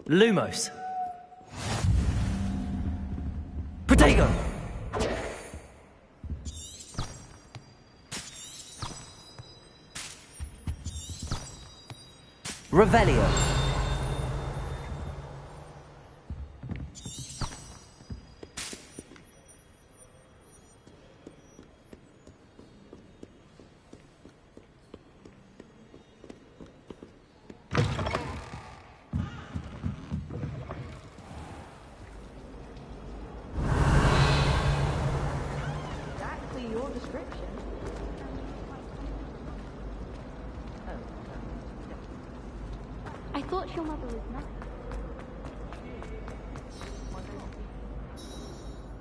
Lumos. Protego! Revelio. Exactly your description. I thought your mother was mad.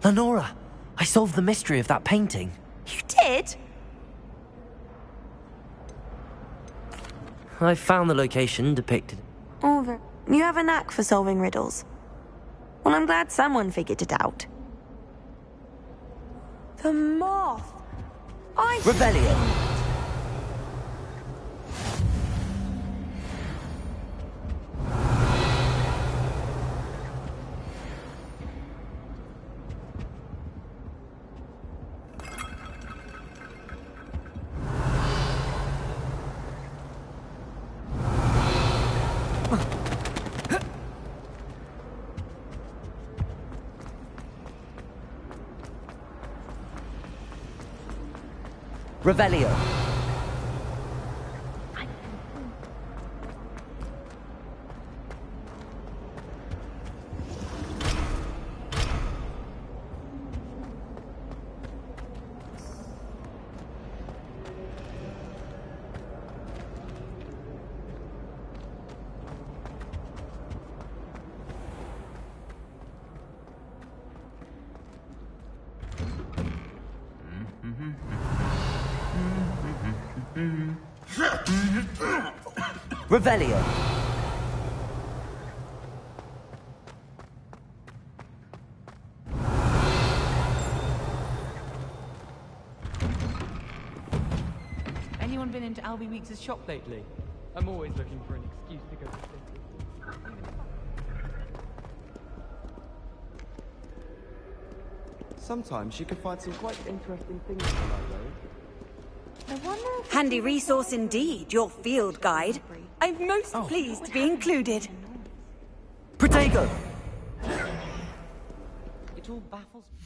Lenora, I solved the mystery of that painting. You did? I found the location depicted. Over. You have a knack for solving riddles. Well, I'm glad someone figured it out. The moth! Revelio. Revelio. Revelio. Anyone been into Albie Weeks' shop lately? I'm always looking for an excuse to go to the city. Sometimes you can find some quite interesting things on our road. Handy resource indeed, your field guide. I'm most pleased to be included. Protego. It all baffles me.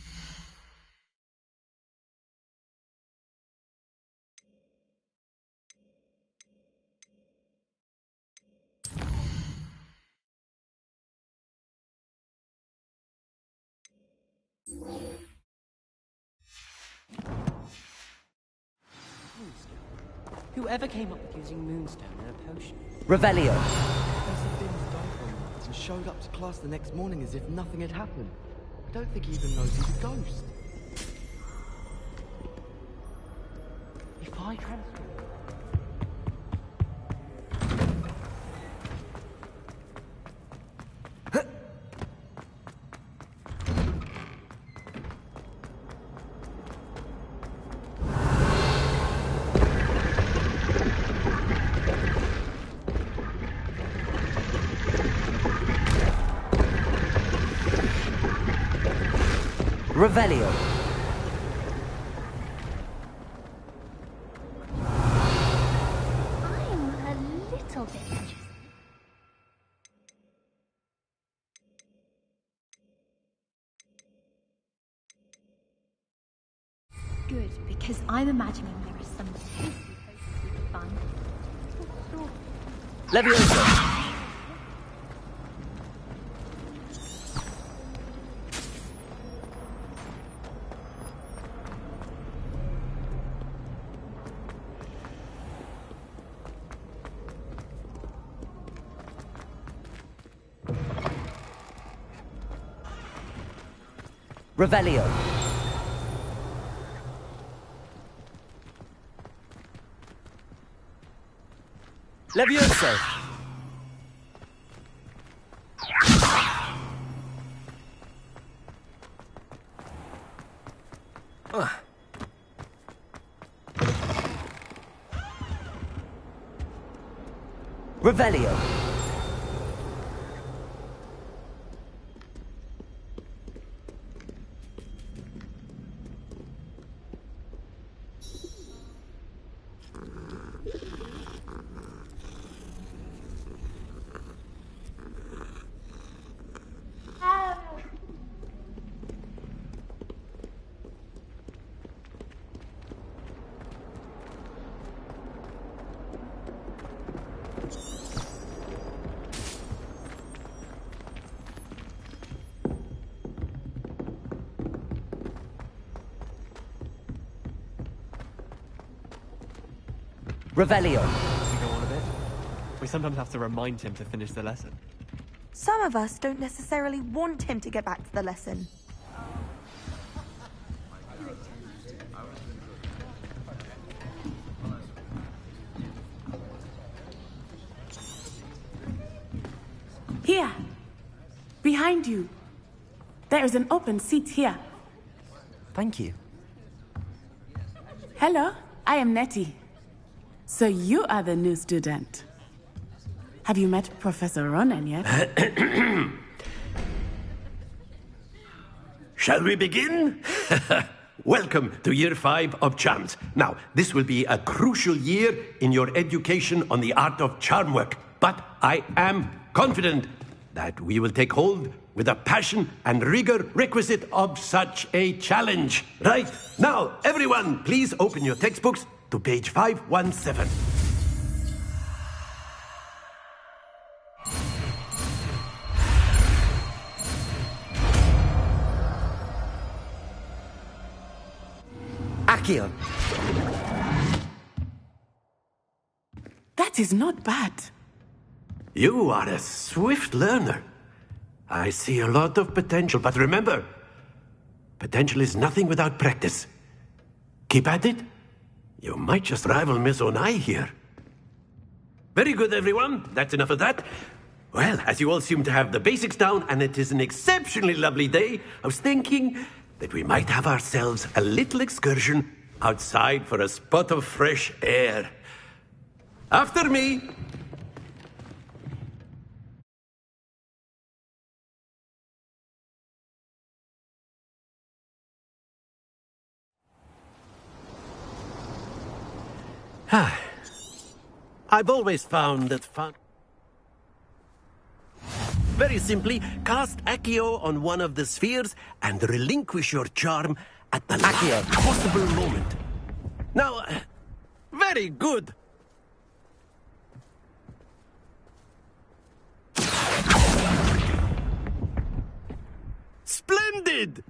Whoever came up with using Moonstone in a potion? Revelio. Professor Finn's died one night and showed up to class the next morning as if nothing had happened. I don't think he even knows he's a ghost. If I transform... Revelio. I'm a little bit interested. Good, because I'm imagining there are some tasty places we could find. Levioso. Revelio. Levioso. Revelio. Revelio. To go on a bit, we sometimes have to remind him to finish the lesson. Some of us don't necessarily want him to get back to the lesson. Here. Behind you. There is an open seat here. Thank you. Hello, I am Nettie. So you are the new student. Have you met Professor Ronan yet? Shall we begin? Welcome to Year 5 of Charms. Now, this will be a crucial year in your education on the art of charm work, but I am confident that we will take hold with the passion and rigor requisite of such a challenge. Right, now, everyone, please open your textbooks to page 517. Accio. That is not bad. You are a swift learner. I see a lot of potential, but remember, potential is nothing without practice. Keep at it. You might just rival Miss Onai here. Very good, everyone. That's enough of that. Well, as you all seem to have the basics down, and it is an exceptionally lovely day, I was thinking that we might have ourselves a little excursion outside for a spot of fresh air. After me. I've always found that fun... Very simply, cast Accio on one of the spheres and relinquish your charm at the last possible moment. Now, very good. Splendid!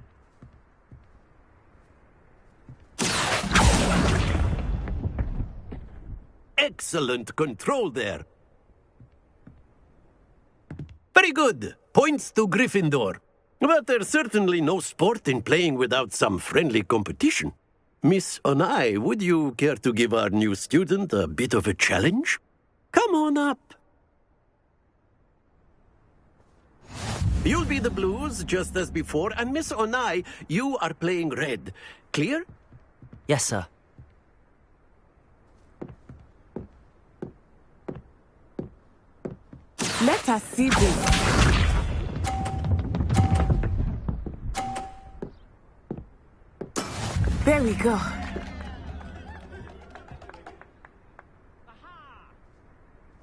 Excellent control there. Very good. Points to Gryffindor. But there's certainly no sport in playing without some friendly competition. Miss Onai, would you care to give our new student a bit of a challenge? Come on up. You'll be the blues, just as before, and Miss Onai, you are playing red. Clear? Yes, sir. Let us see this. There we go.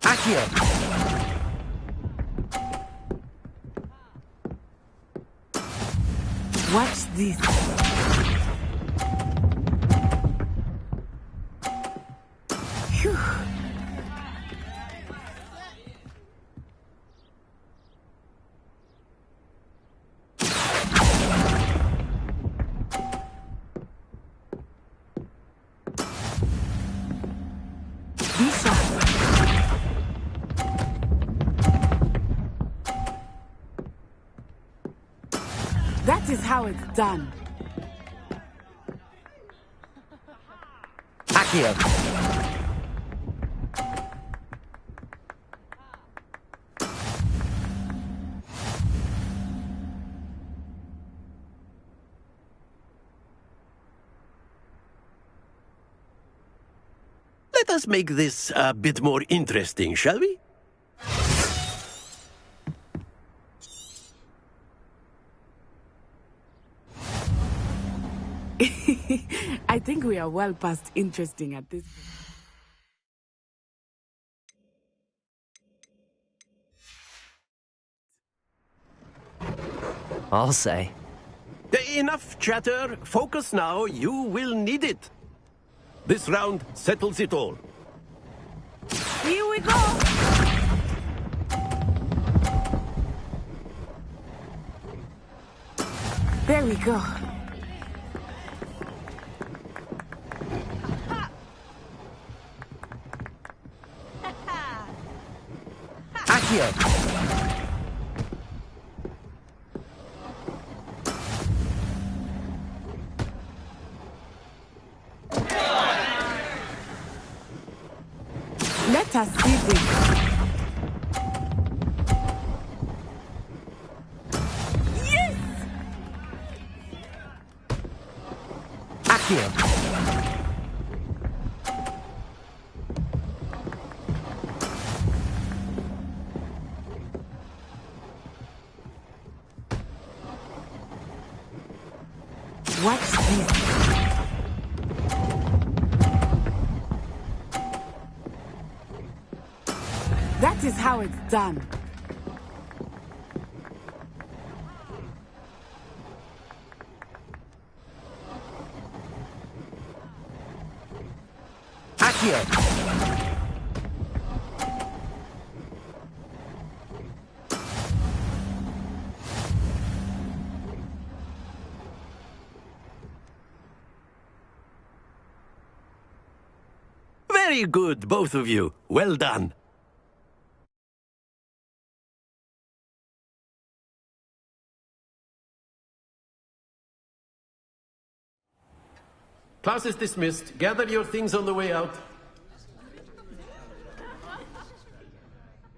Accio. Watch this. Phew. That is how it's done. Accio. Let us make this a bit more interesting, shall we? I think we are well past interesting at this point. I'll say. Enough chatter. Focus now. You will need it. This round settles it all. Here we go! There we go. Accio! Let us see this. Yes! Accio! Watch this. That is how it's done. Accio! Very good, both of you. Well done. Class is dismissed. Gather your things on the way out.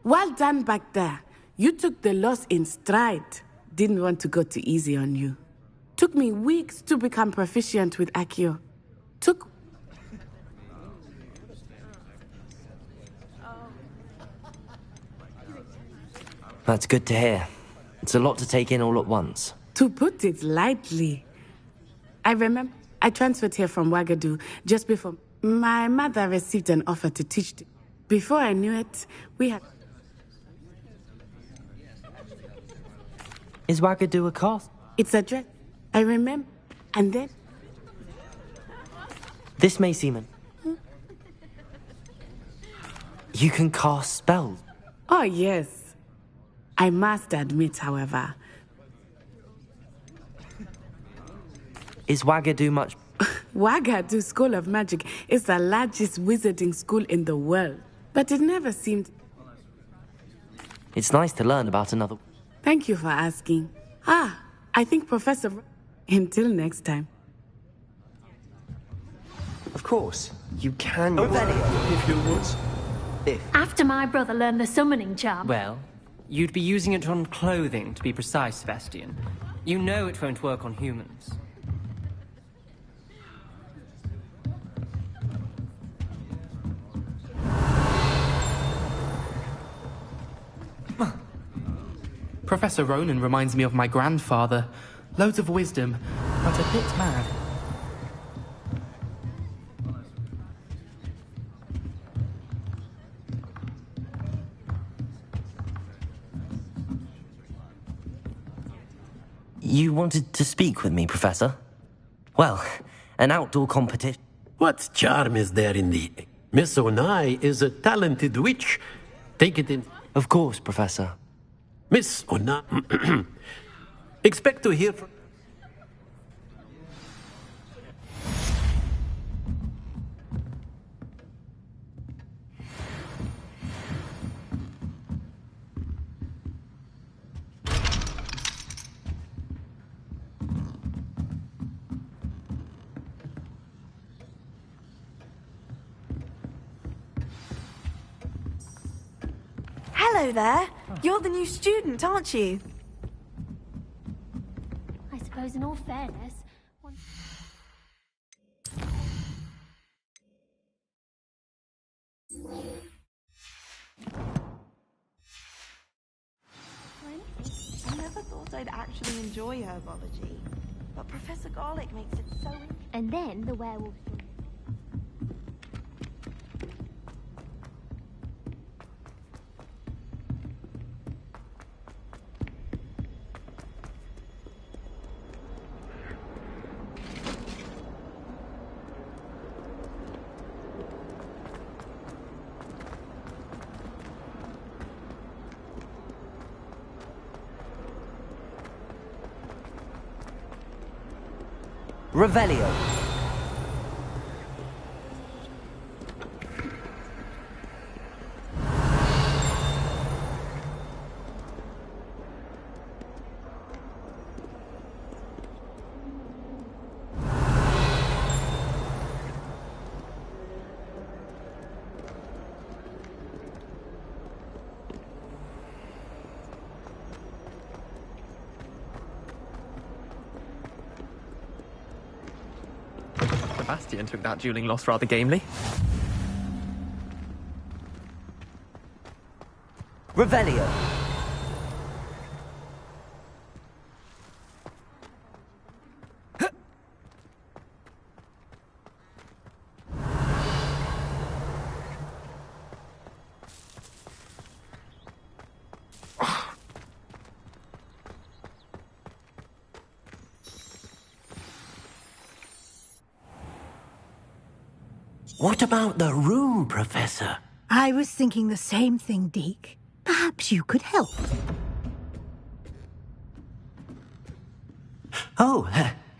Well done back there. You took the loss in stride. Didn't want to go too easy on you. Took me weeks to become proficient with Accio. Took... That's good to hear. It's a lot to take in all at once. To put it lightly. I remember I transferred here from Ouagadougou just before my mother received an offer to teach. Before I knew it, we had... Is Ouagadougou a cost? It's a dress. I remember. And then... This may seem an... You can cast spells. Oh, yes. I must admit, however... Is Ouagadougou much... Ouagadougou School of Magic is the largest wizarding school in the world. But it never seemed... It's nice to learn about another... Thank you for asking. I think Professor... Until next time. Of course, you can. Revelio. If you would. After my brother learned the summoning charm. Well, you'd be using it on clothing, to be precise, Sebastian. You know it won't work on humans. Professor Ronan reminds me of my grandfather. Loads of wisdom, but a bit mad. You wanted to speak with me, Professor? Well, an outdoor competition... What charm is there in the... Miss Onai is a talented witch. Take it in... Of course, Professor. Miss Onai... Expect to hear from... Hello there. You're the new student, aren't you? I suppose in all fairness... I never thought I'd actually enjoy herbology. But Professor Garlic makes it so interesting. And then the werewolf... Revelio. Sebastian took that dueling loss rather gamely. Revelio. What about the room, Professor? I was thinking the same thing, Deke. Perhaps you could help. Oh,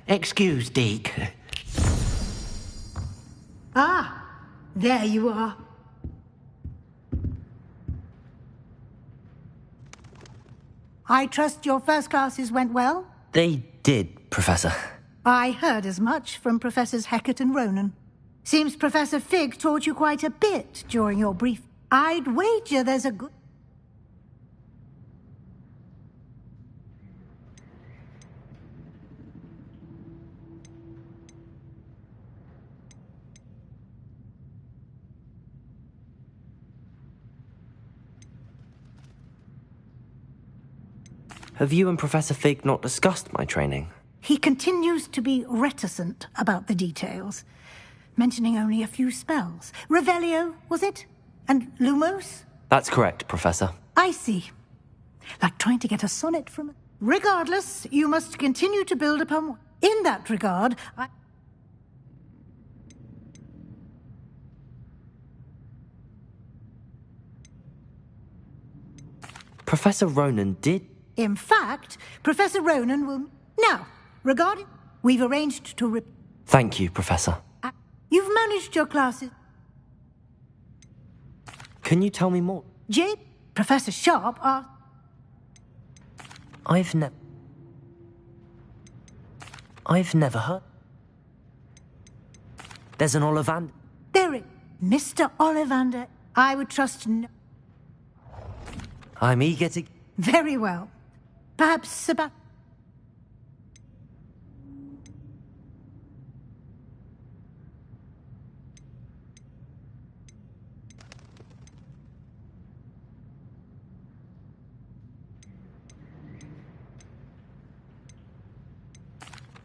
excuse, Deke. Ah, there you are. I trust your first classes went well? They did, Professor. I heard as much from Professors Hecat and Ronan. Seems Professor Fig taught you quite a bit during your brief. I'd wager there's a good... Have you and Professor Fig not discussed my training? He continues to be reticent about the details, mentioning only a few spells. Revelio, was it? And Lumos? That's correct, Professor. I see. Like trying to get a sonnet from... Regardless, you must continue to build upon... In that regard, Professor Ronan did... In fact, Professor Ronan will... Now, regarding... We've arranged to... Thank you, Professor. You've managed your classes. Can you tell me more? Jade, Professor Sharp are... I've never heard... There's an Ollivander... There is... Mr. Ollivander, I would trust no... I'm eager to... Very well. Perhaps Sebastian...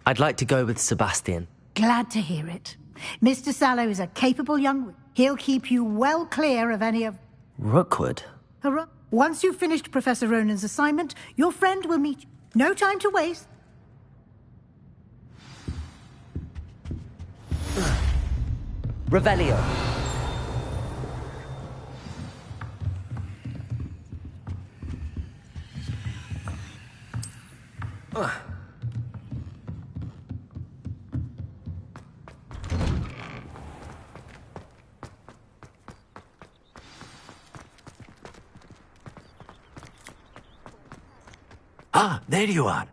I'd like to go with Sebastian. Glad to hear it. Mr. Sallow is a capable young... He'll keep you well clear of any of... Rookwood? Once you've finished Professor Ronan's assignment, your friend will meet you. No time to waste. Revelio. Ah, there you are.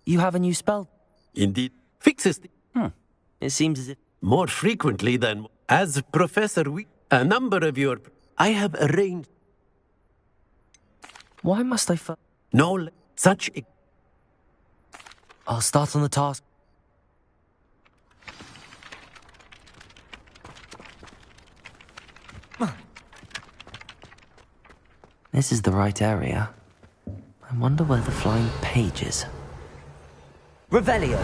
You have a new spell? Indeed. Fixes It seems as if... more frequently than... As Professor a number of your... I have arranged... Why must I No, such... I'll start on the task. This is the right area. I wonder where the flying page is. Revelio!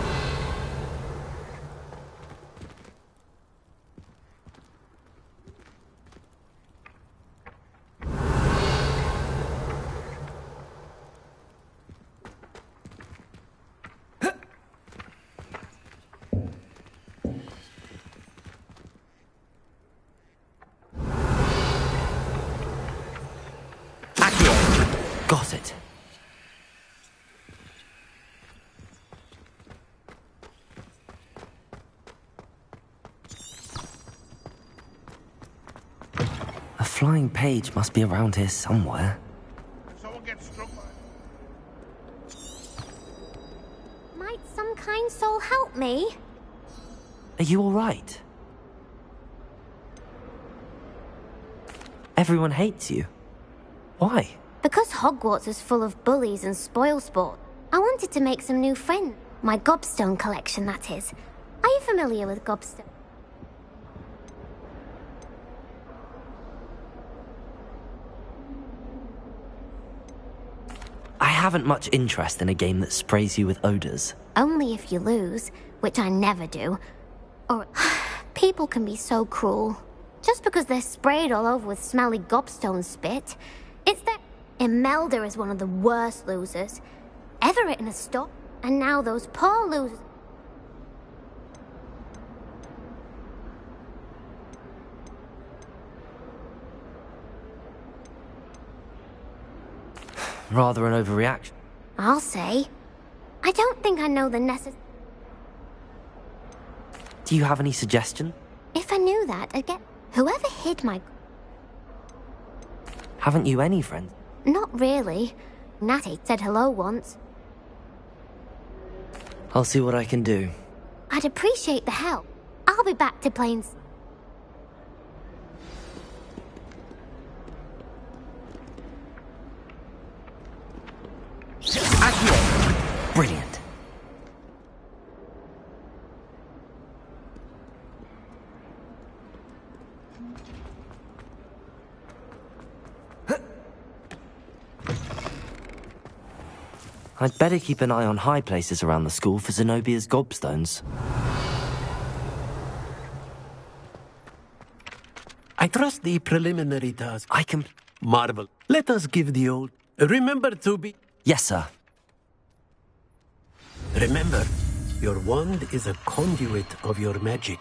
Got it. A flying page must be around here somewhere. Might some kind soul help me? Are you all right? Everyone hates you. Why? Because Hogwarts is full of bullies and spoilsport, I wanted to make some new friends. My gobstone collection, that is. Are you familiar with gobstone? I haven't much interest in a game that sprays you with odors. Only if you lose, which I never do. Or people can be so cruel. Just because they're sprayed all over with smelly gobstone spit. It's that Imelda is one of the worst losers. Everett in a stop, and now those poor losers. Rather an overreaction. I'll say. I don't think I know the necessary. Do you have any suggestion? If I knew that, I'd get whoever hid my. Haven't you any friends? Not really. Natty said hello once. I'll see what I can do. I'd appreciate the help. I'll be back to playing. Brilliant. I'd better keep an eye on high places around the school for Zenobia's gobstones. I trust the preliminary task. I can... Marvel. Let us give the old... Remember to be... Yes, sir. Remember, your wand is a conduit of your magic.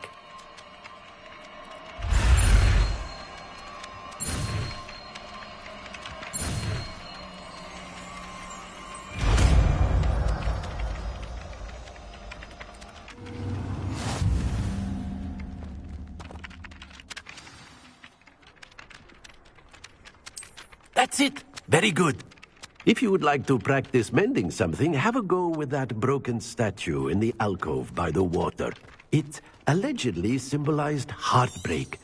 That's it! Very good. If you would like to practice mending something, have a go with that broken statue in the alcove by the water. It allegedly symbolized heartbreak.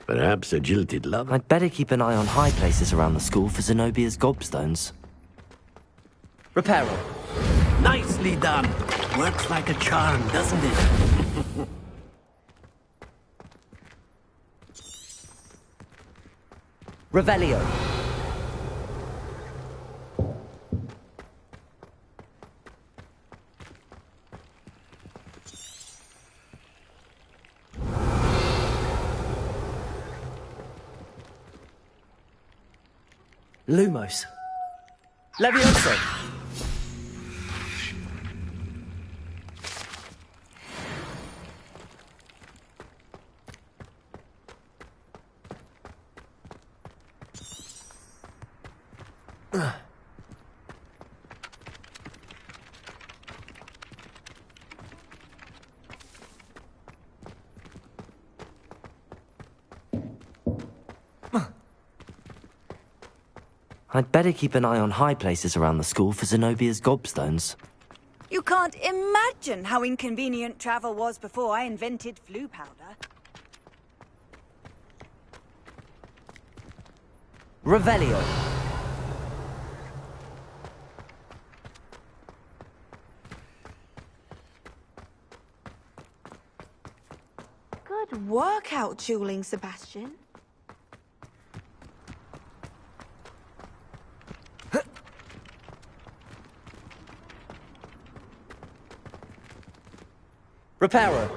Perhaps a jilted lover. I'd better keep an eye on high places around the school for Zenobia's gobstones. Reparo. Nicely done. Works like a charm, doesn't it? Revelio. Lumos. Levioso. I'd better keep an eye on high places around the school for Zenobia's gobstones. You can't imagine how inconvenient travel was before I invented flu powder. Revelio. Good workout, tooling, Sebastian. Reparo.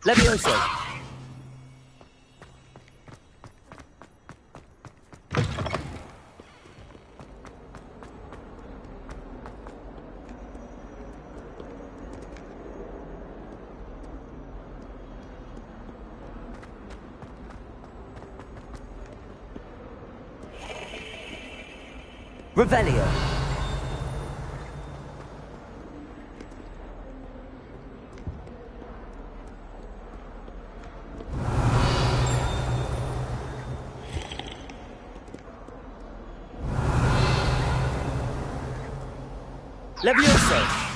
Levioso. Revelio. Levioso.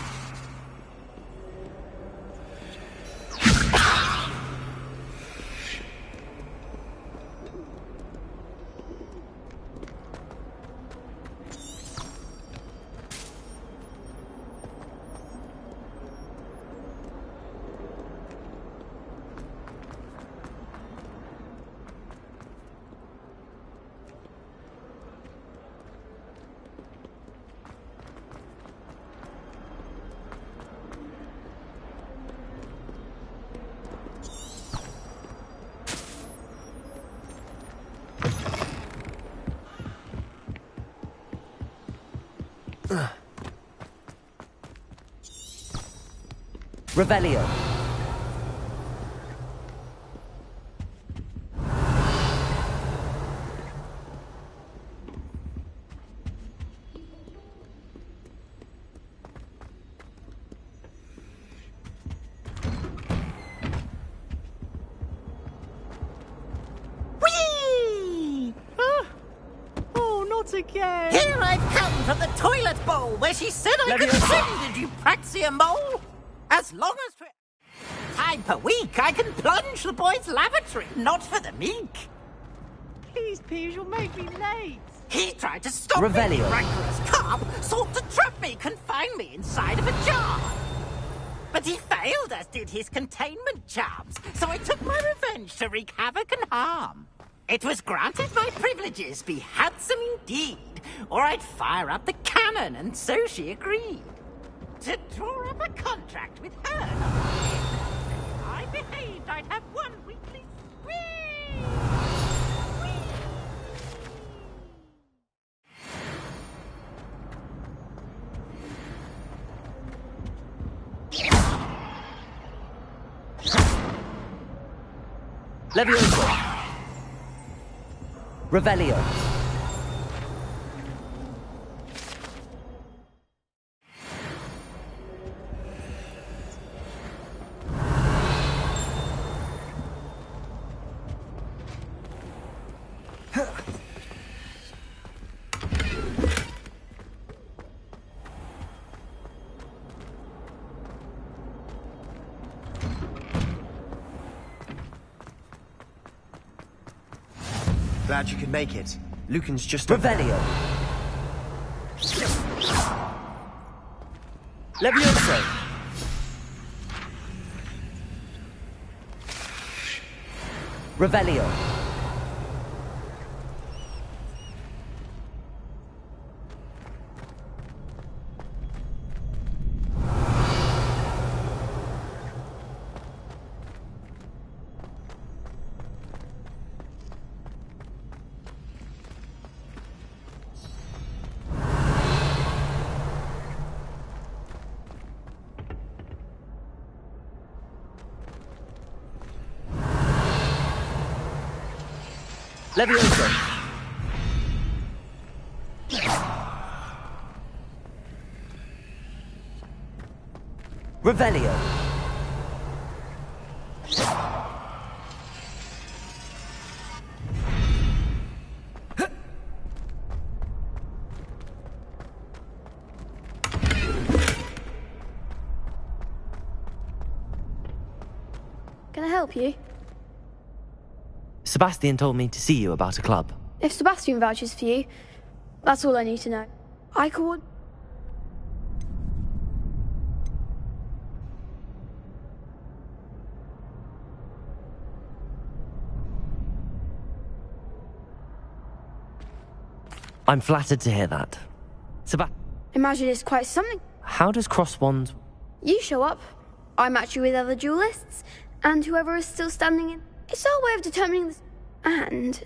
Revelio. Whee! Oh, not again! Here I've come from the toilet bowl where she said I could sing, did you praxia mole? As long as for time per week, I can plunge the boys' lavatory, not for the meek. Please, Piers, you'll make me late. He tried to stop Revelio. me, rancorous carp, sought to trap me, confine me inside of a jar. But he failed, as did his containment charms, so I took my revenge to wreak havoc and harm. It was granted my privileges be handsome indeed, or I'd fire up the cannon, and so she agreed. To draw up a contract with her. If I behaved, I'd have one weekly spree. Levioso. Revelio. Glad you could make it. Lucan's just... Revelio. Levioso. Revelio. Levioso. Revelio. Can I help you? Sebastian told me to see you about a club. If Sebastian vouches for you, that's all I need to know. I called... I'm flattered to hear that. Imagine it's quite something. How does crosswand... You show up, I match you with other duelists, and whoever is still standing in... It's our way of determining this... And...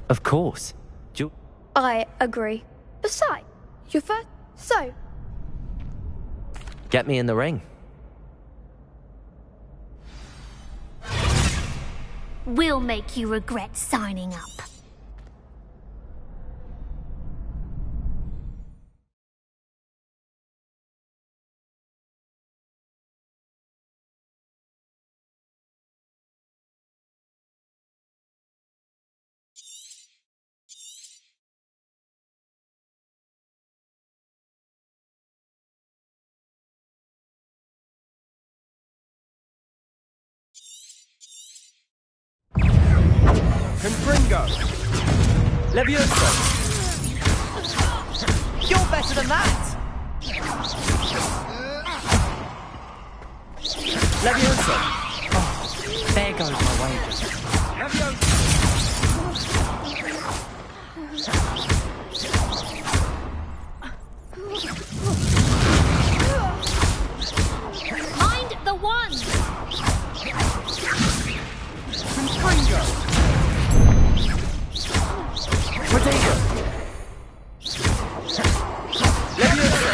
Of course. I agree. Besides, you're first... So... Get me in the ring. will make you regret signing up. Confringo! Levioso! You're better than that! Levioso! Oh, there goes my wager. Levioso! Mind the one! Confringo! Protego! Levioso!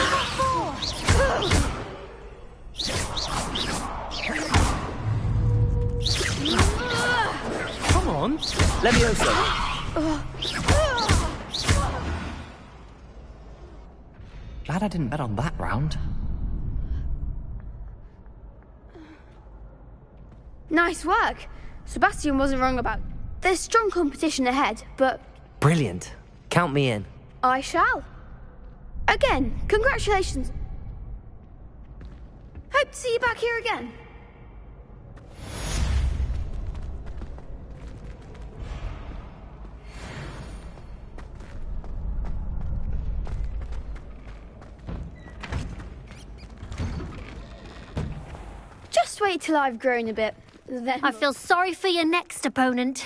Come on! Levioso! Glad I didn't bet on that round. Nice work. Sebastian wasn't wrong about... There's strong competition ahead, but Brilliant. Count me in. I shall. Again, congratulations. Hope to see you back here again. Just wait till I've grown a bit, then... I feel sorry for your next opponent.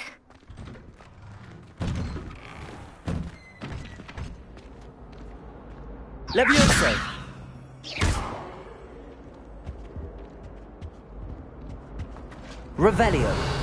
Levioso! Revelio.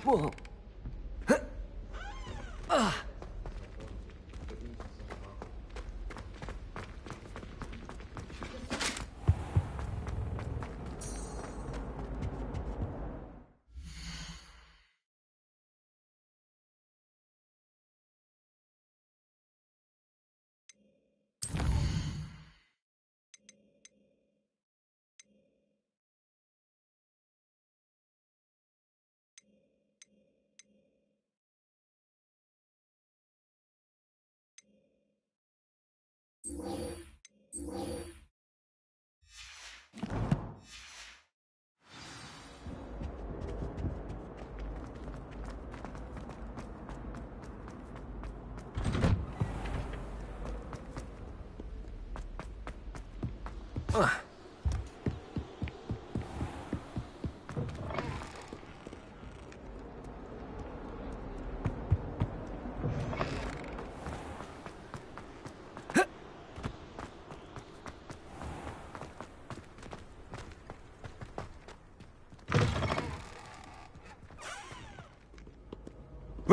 Whoa.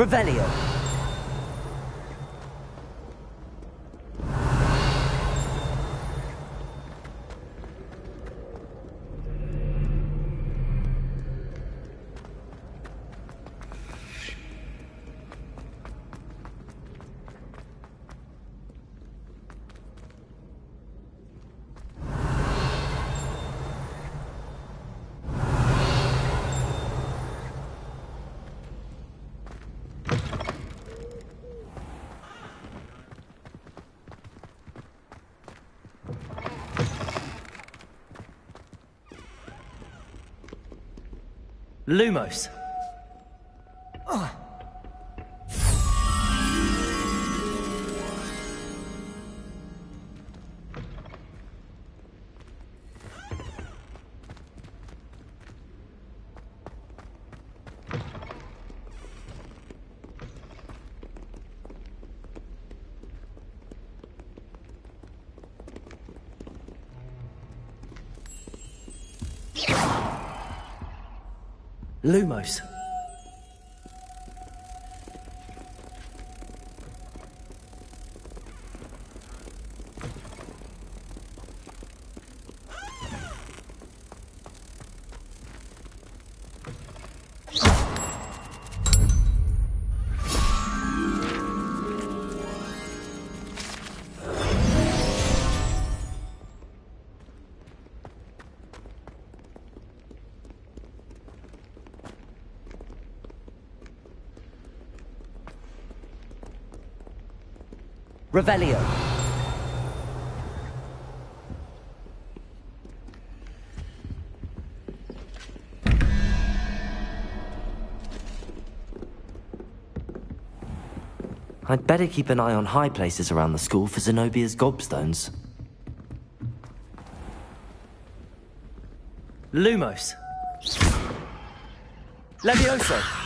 Revelio. Lumos. Lumos. Revelio. I'd better keep an eye on high places around the school for Zenobia's gobstones. Lumos. Levioso.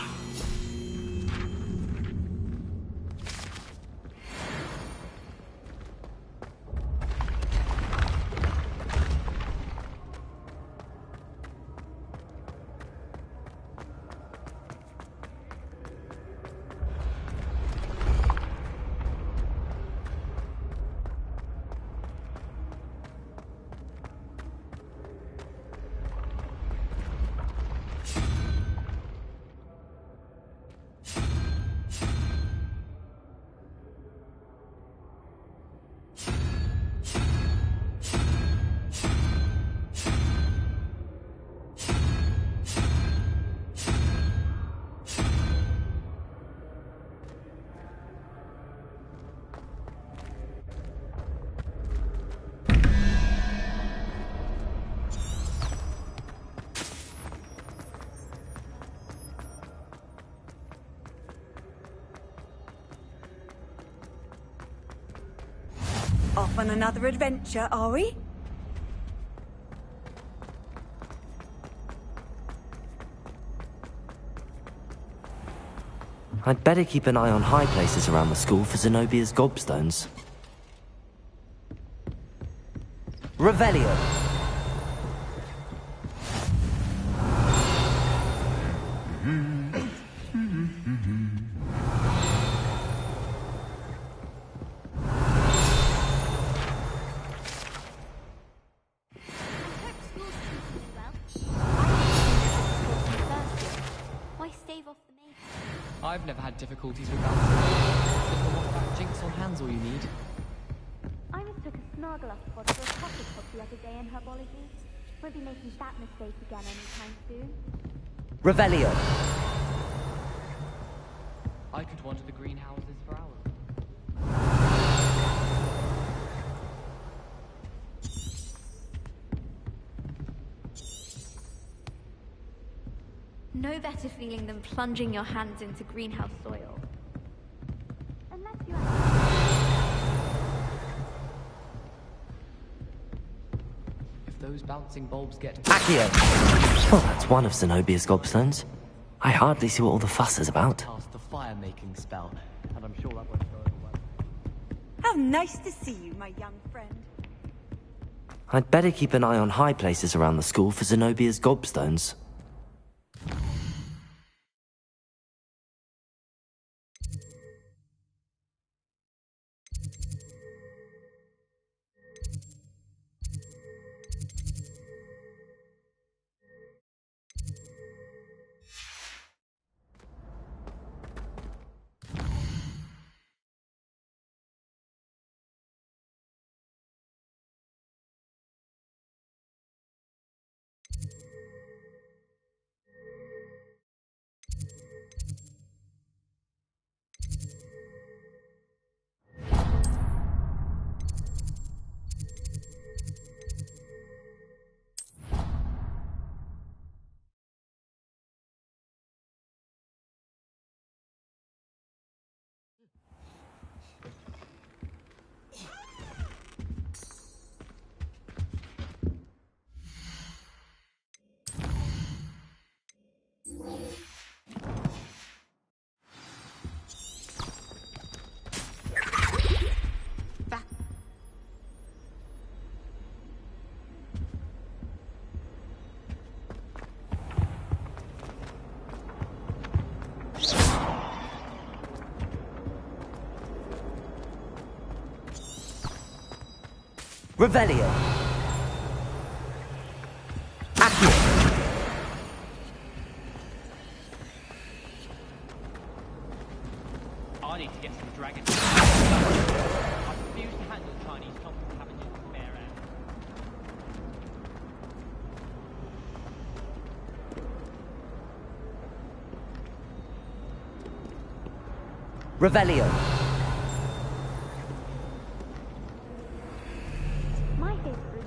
Off on another adventure, are we? I'd better keep an eye on high places around the school for Zenobia's gobstones. Revelio. Why stave off the main? I've never had difficulties with that. If you want that Jinx on hands all you need. I mistook a Snargloss pod for a pocket hook the other day in herbology. Won't be making that mistake again anytime soon. Revelio. I could wander the greenhouses for hours. No better feeling than plunging your hands into greenhouse soil. Unless you If those bouncing bulbs get... Accio. Oh, that's one of Zenobia's gobstones. I hardly see what all the fuss is about. Cast the fire-making spell, and I'm sure that won't go over well. How nice to see you, my young friend. I'd better keep an eye on high places around the school for Zenobia's gobstones. Revelio. Accio. I need to get some dragon. I refuse to handle Chinese toxic cabbages with bare air. Revelio. My favorite room.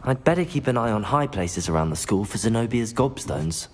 I'd better keep an eye on high places around the school for Zenobia's gobstones.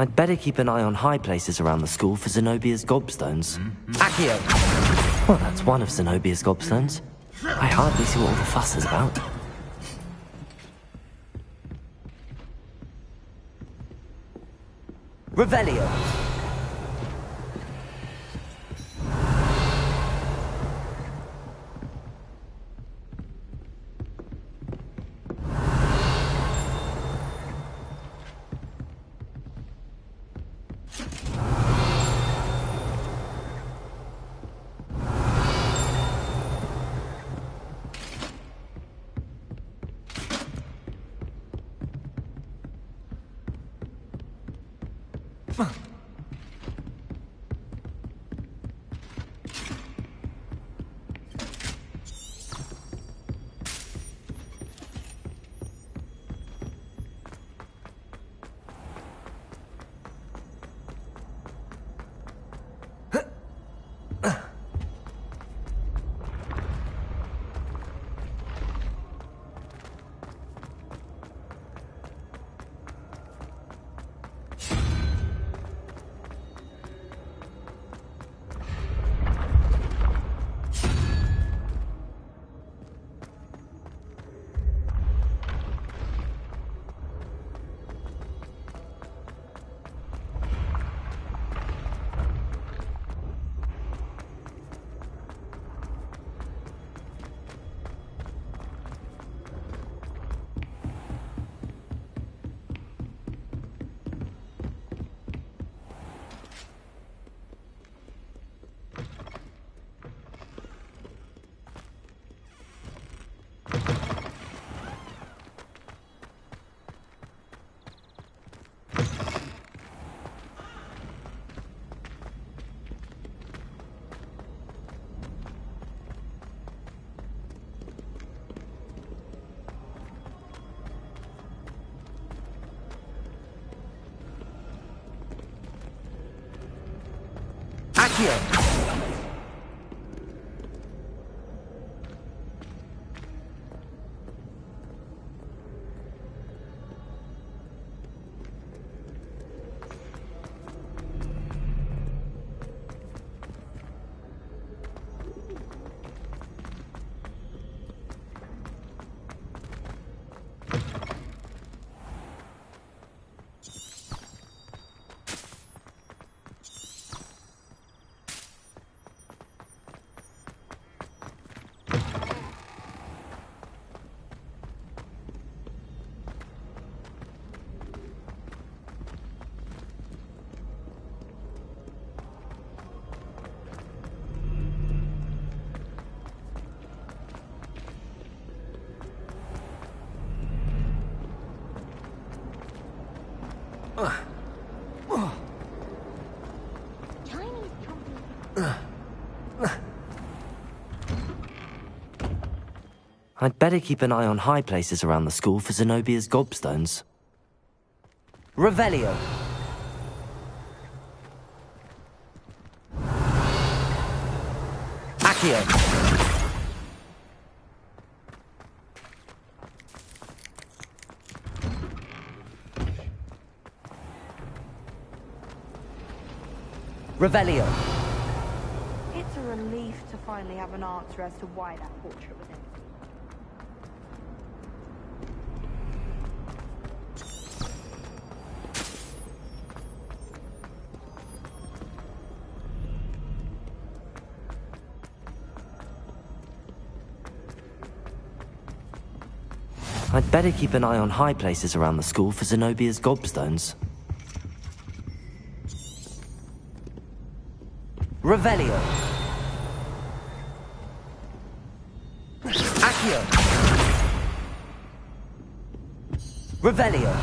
I'd better keep an eye on high places around the school for Zenobia's gobstones. Accio! Well, that's one of Zenobia's gobstones. I hardly see what all the fuss is about. Revelio! Accio! Chinese trumpet. I'd better keep an eye on high places around the school for Zenobia's gobstones. Revelio! Accio! Revelio! It's a relief to finally have an answer as to why that portrait was empty. I'd better keep an eye on high places around the school for Zenobia's gobstones. Revelio! Accio! Revelio!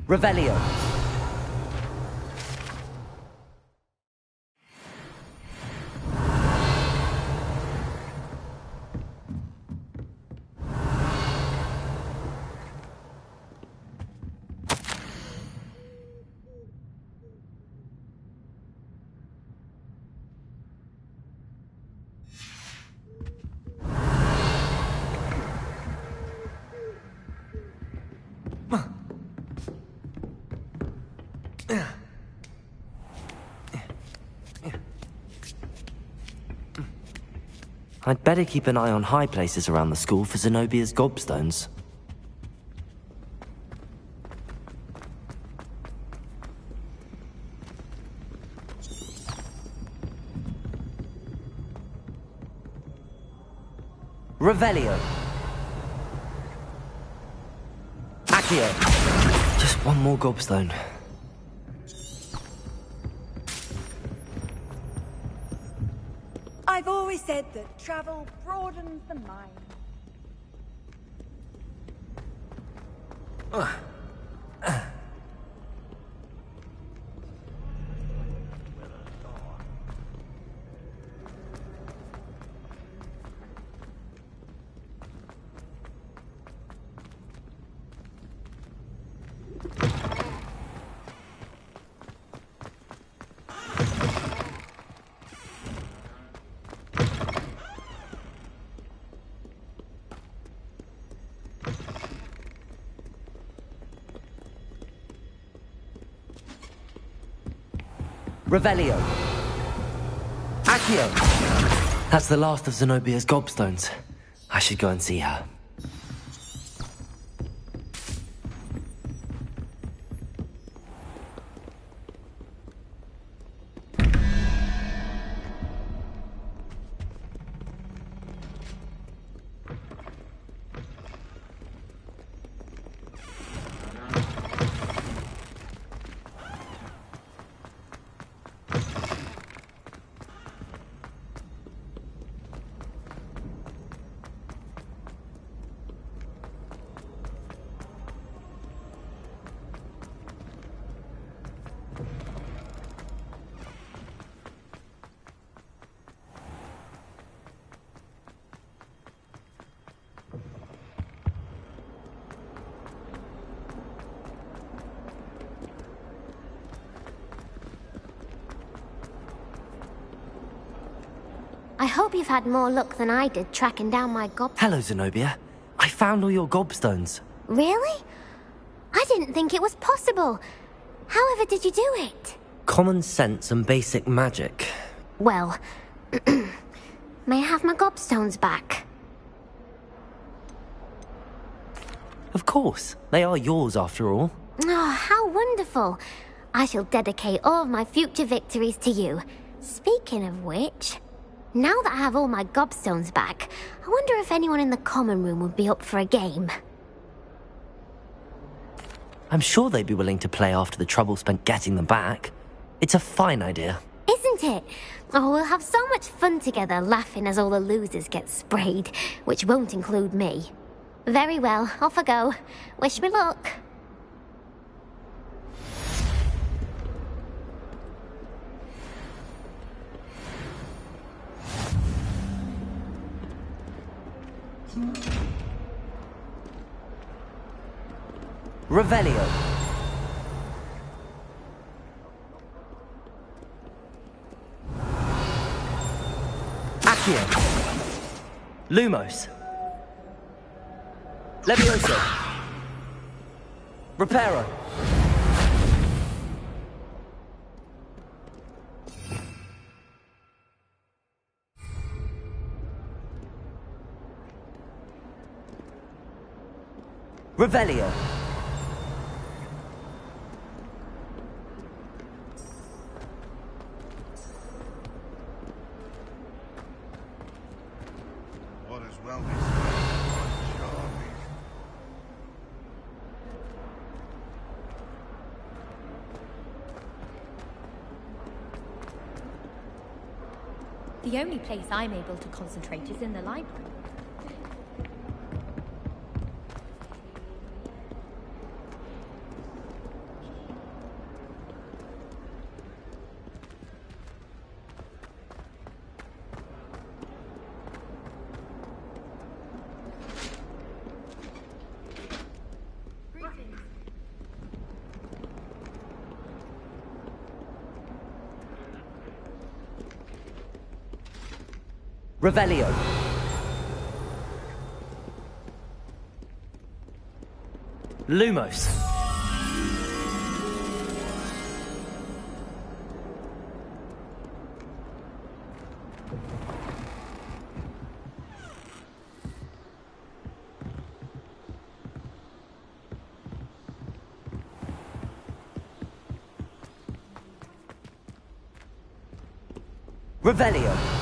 Revelio! I'd better keep an eye on high places around the school for Zenobia's gobstones. Revelio! Accio! Just one more gobstone. I've always said that travel broadens the mind. Revelio! Accio! That's the last of Zenobia's gobstones. I should go and see her. I hope you've had more luck than I did tracking down my gob... Hello, Zenobia. I found all your gobstones. Really? I didn't think it was possible. However did you do it? Common sense and basic magic. Well, may I have my gobstones back? Of course. They are yours after all. Oh, how wonderful. I shall dedicate all of my future victories to you. Speaking of which, now that I have all my gobstones back, I wonder if anyone in the common room would be up for a game. I'm sure they'd be willing to play after the trouble spent getting them back. It's a fine idea. Isn't it? Oh, we'll have so much fun together laughing as all the losers get sprayed, which won't include me. Very well, off I go. Wish me luck. Revelio. Accio. Lumos. Levioso. Reparo. Revelio. What as well be charming. The only place I'm able to concentrate is in the library. Revelio. Lumos. Revelio.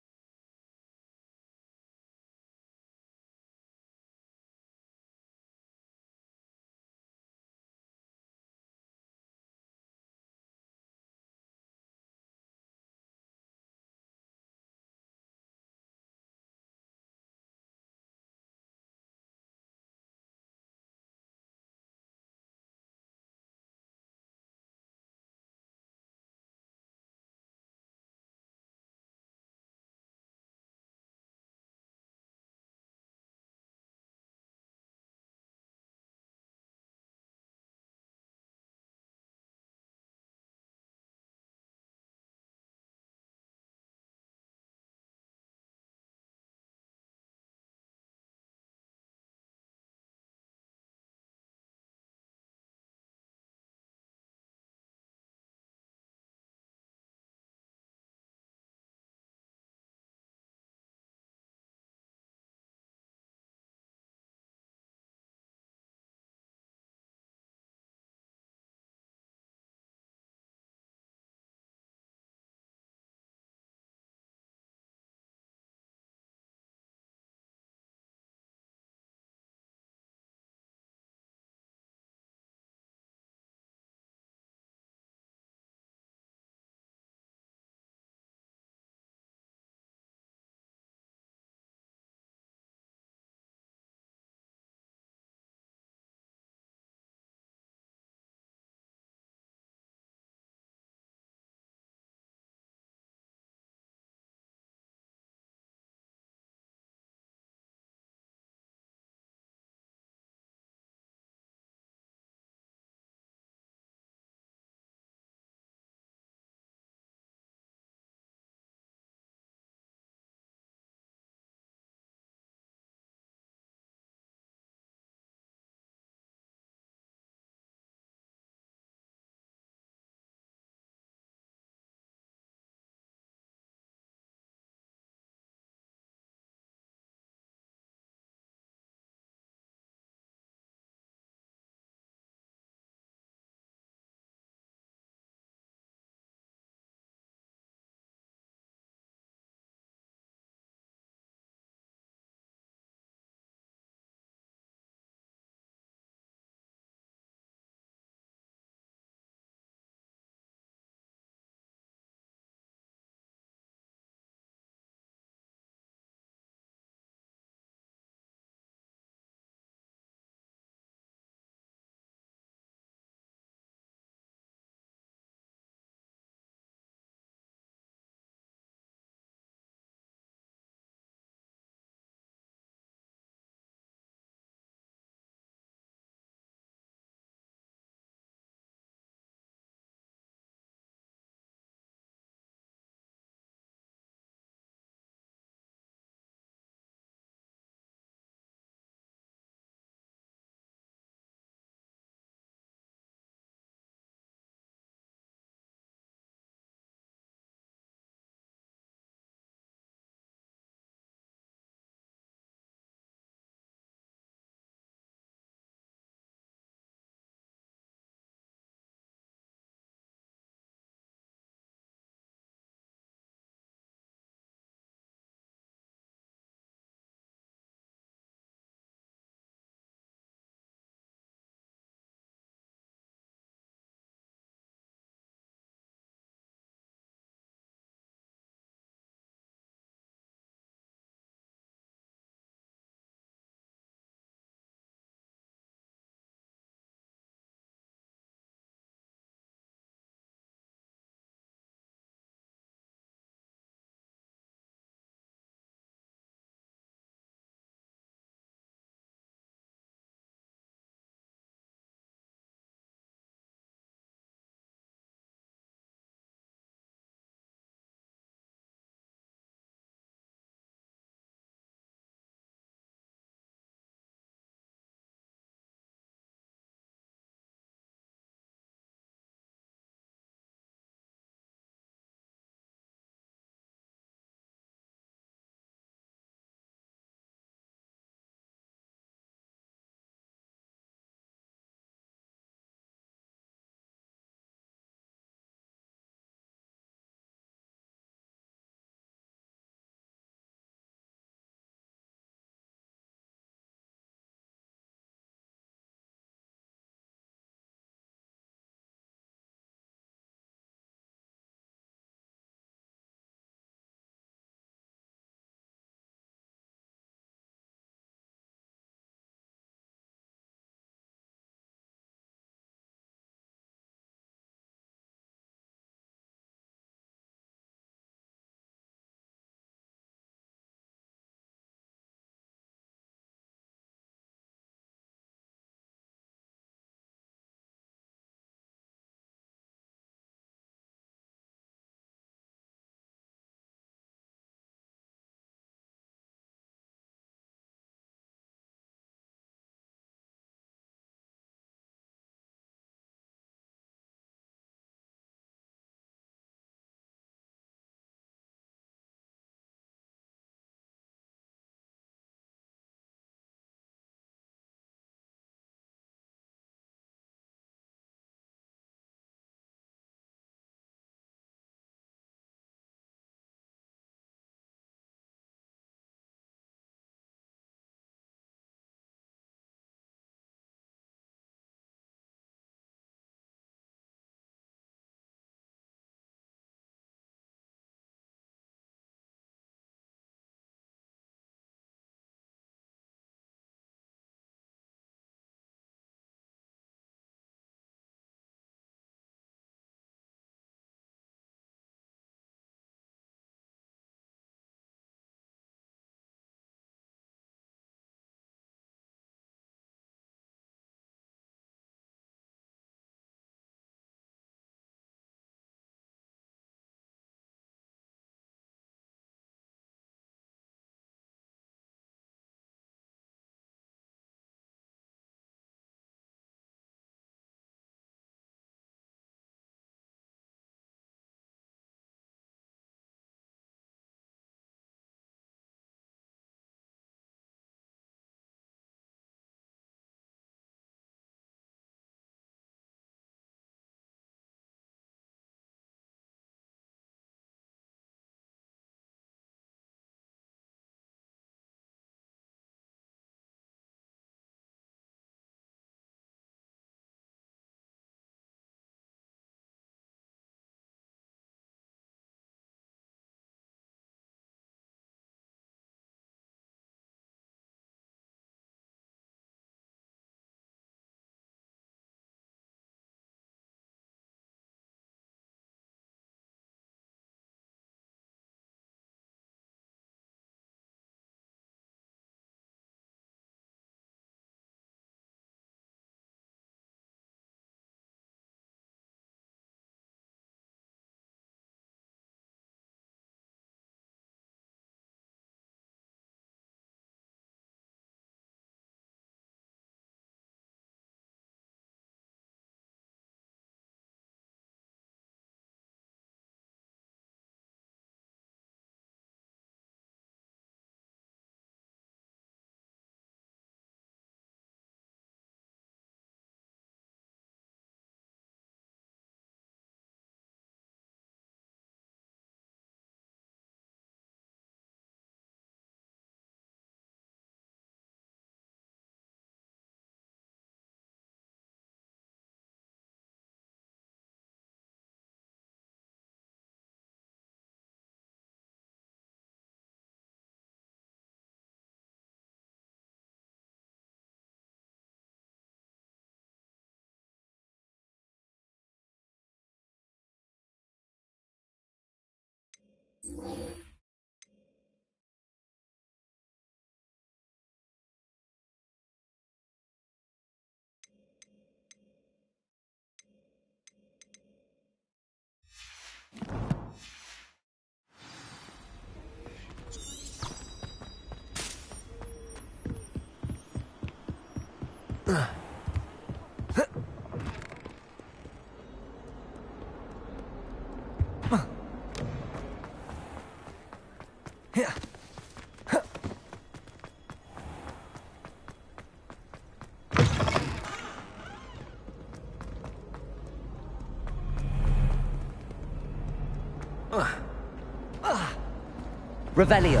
Revelio.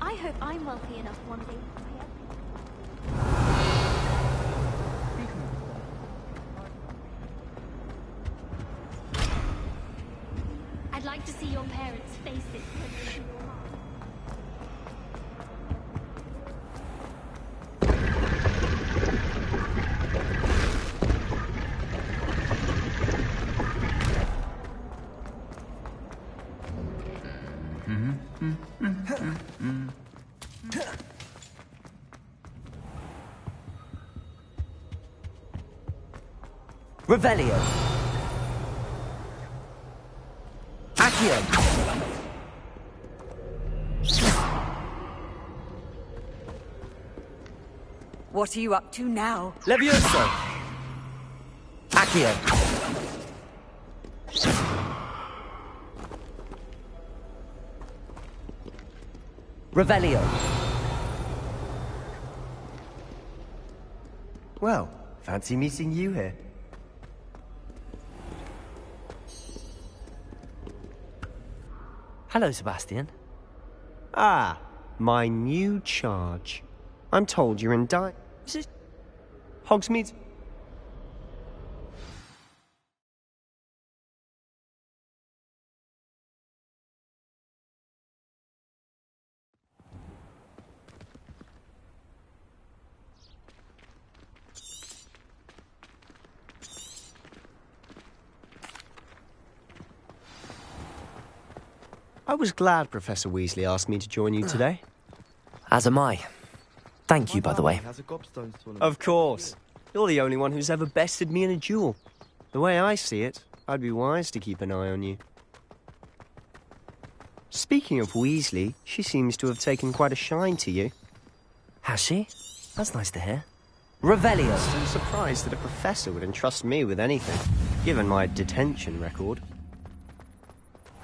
I hope I'm wealthy enough one day to pay everything. I'd like to see your parents' faces when they see your mom. Revelio. Accio. What are you up to now? Levioso. Accio. Revelio. Well, fancy meeting you here. Hello, Sebastian. Ah, my new charge. I'm told you're in Is it Hogsmeade? I was glad Professor Weasley asked me to join you today. As am I. Thank you, by the way. Of course. You're the only one who's ever bested me in a duel. The way I see it, I'd be wise to keep an eye on you. Speaking of Weasley, she seems to have taken quite a shine to you. Has she? That's nice to hear. Revelio. I'm surprised that a professor would entrust me with anything, given my detention record.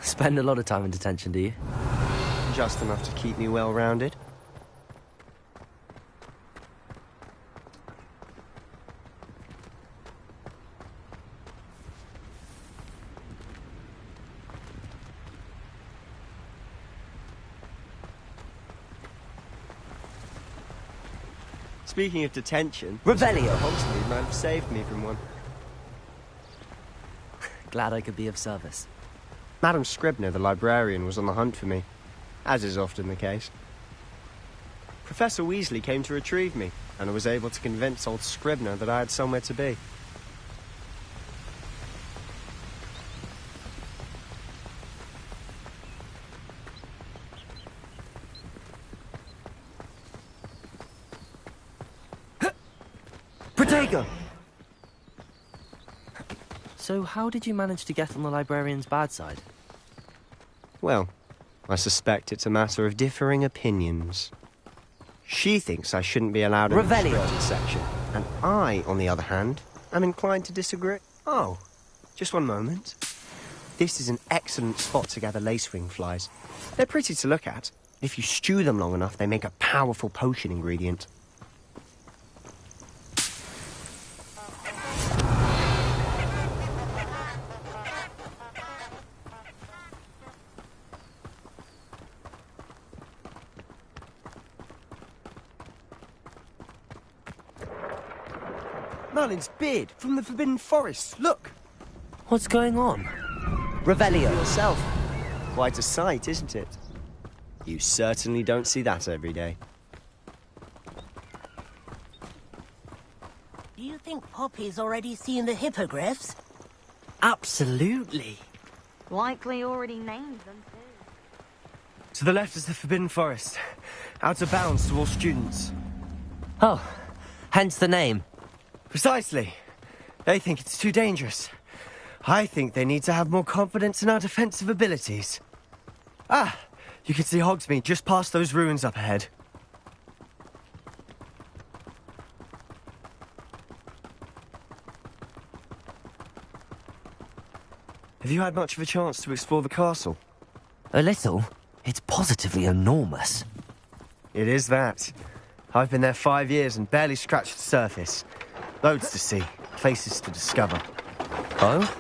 Spend a lot of time in detention, do you? Just enough to keep me well-rounded. Speaking of detention, Revelio. Hogsmeade might have saved me from one. Glad I could be of service. Madam Scribner, the librarian, was on the hunt for me, as is often the case. Professor Weasley came to retrieve me, and I was able to convince old Scribner that I had somewhere to be. Protego! So how did you manage to get on the librarian's bad side? Well, I suspect it's a matter of differing opinions. She thinks I shouldn't be allowed in the restricted section, and I, on the other hand, am inclined to disagree. Oh, just one moment. This is an excellent spot to gather lacewing flies. They're pretty to look at. If you stew them long enough, they make a powerful potion ingredient. Merlin's beard from the Forbidden Forest. Look! What's going on? Revelio. See yourself. Quite a sight, isn't it? You certainly don't see that every day. Do you think Poppy's already seen the hippogriffs? Absolutely. Likely already named them too. To the left is the Forbidden Forest. Out of bounds to all students. Oh, hence the name. Precisely. They think it's too dangerous. I think they need to have more confidence in our defensive abilities. Ah, you can see Hogsmeade just past those ruins up ahead. Have you had much of a chance to explore the castle? A little. It's positively enormous. It is that. I've been there 5 years and barely scratched the surface. Loads to see, places to discover. Oh?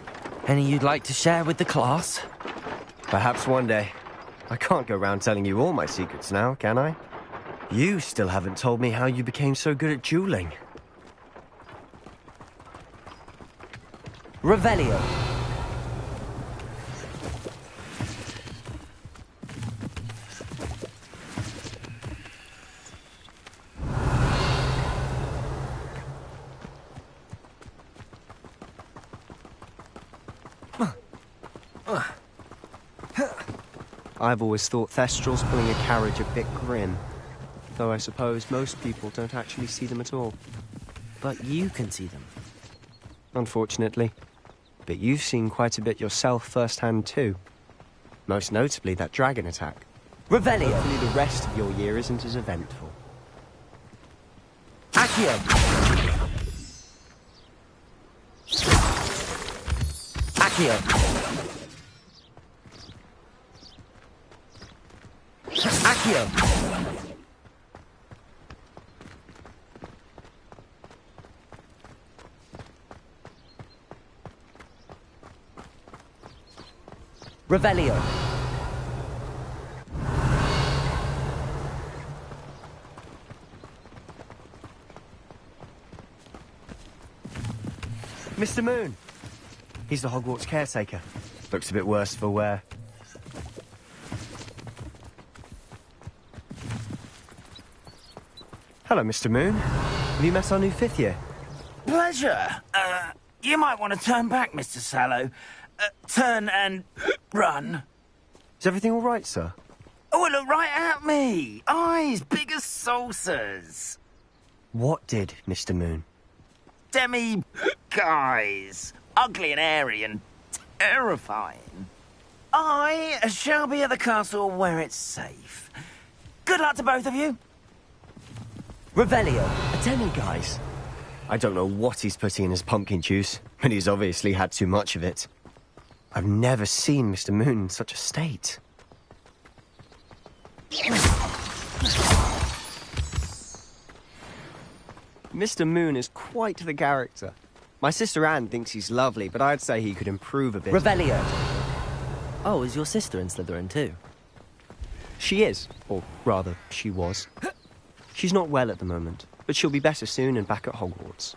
Any you'd like to share with the class? Perhaps one day. I can't go round telling you all my secrets now, can I? You still haven't told me how you became so good at dueling. Revelio. I've always thought Thestrals pulling a carriage a bit grim. Though I suppose most people don't actually see them at all. But you can see them. Unfortunately. But you've seen quite a bit yourself firsthand too. Most notably that dragon attack. Revelio! Hopefully the rest of your year isn't as eventful. Accio! Accio! Accio! Revelio! Mr. Moon! He's the Hogwarts caretaker. Looks a bit worse for wear. Hello, Mr. Moon. Have you met our new fifth year? Pleasure. You might want to turn back, Mr. Sallow. Turn and run. Is everything all right, sir? Oh, look right at me. Eyes big as saucers. What did, Mr. Moon? Demi guys. Ugly and airy and terrifying. I shall be at the castle where it's safe. Good luck to both of you. Revelio! A demi-guise? I don't know what he's putting in his pumpkin juice, but he's obviously had too much of it. I've never seen Mr. Moon in such a state. Mr. Moon is quite the character. My sister Anne thinks he's lovely, but I'd say he could improve a bit. Revelio! Oh, is your sister in Slytherin too? She is, or rather, she was. She's not well at the moment, but she'll be better soon and back at Hogwarts.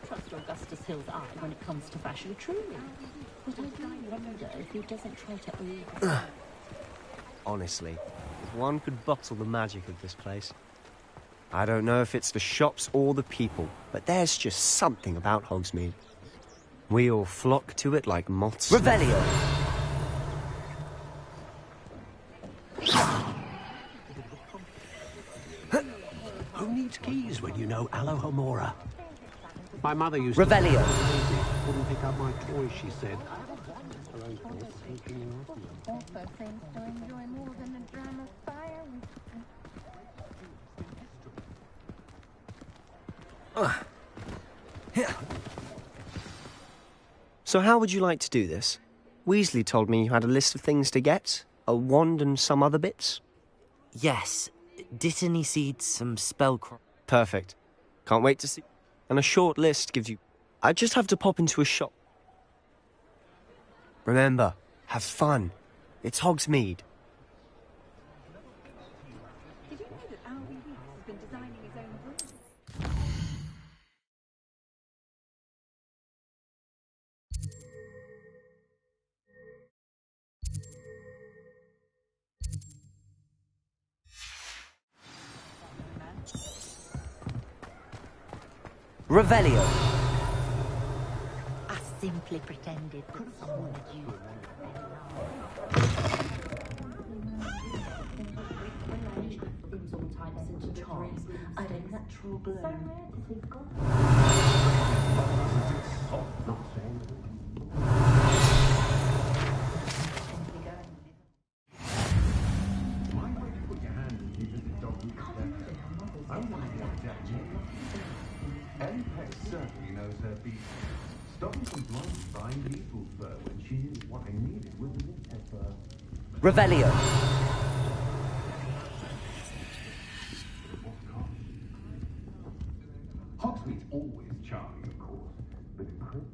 Trust Augustus Hill's eye when it comes to fashion, truly. But I do wonder if he doesn't try to Honestly, if one could bottle the magic of this place. I don't know if it's the shops or the people, but there's just something about Hogsmeade. We all flock to it like moths. Revelio! Who needs keys when you know Alohomora? My mother used Revelio! to... Wouldn't pick up my toys, she said. Her own thoughts thinking in Also seems to enjoy more than a dram of fire So how would you like to do this? Weasley told me you had a list of things to get. A wand and some other bits. Yes. Dittany seeds, some spellcraft. Perfect. Can't wait to see. And a short list gives you... I just have to pop into a shop. Remember, have fun. It's Hogsmeade. Did you know that Albie Weeks has been designing his own brew? Revelio. I simply pretended that someone had used brings all types into toys. I had a natural glow. Certainly knows her beat. Stopping from blindly buying lethal fur when she knew what I needed was a bit of Revelio. Hogsmeade's always charming, of course, but incredible.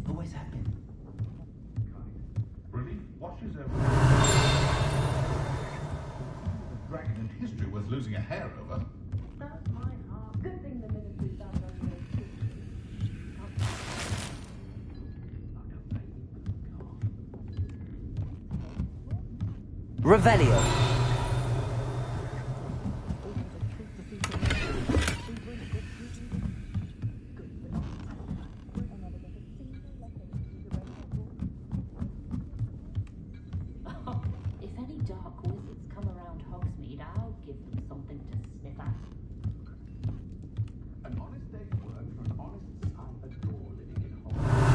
Always happy. Relief washes everything. A dragon in history worth losing a hair over. That's my heart. Good thing the ministry's done Revelio. If any dark wizards come around Hogsmeade, I'll give them something to sniff at. An honest day's work for an honest son. I adore living in Hogwarts.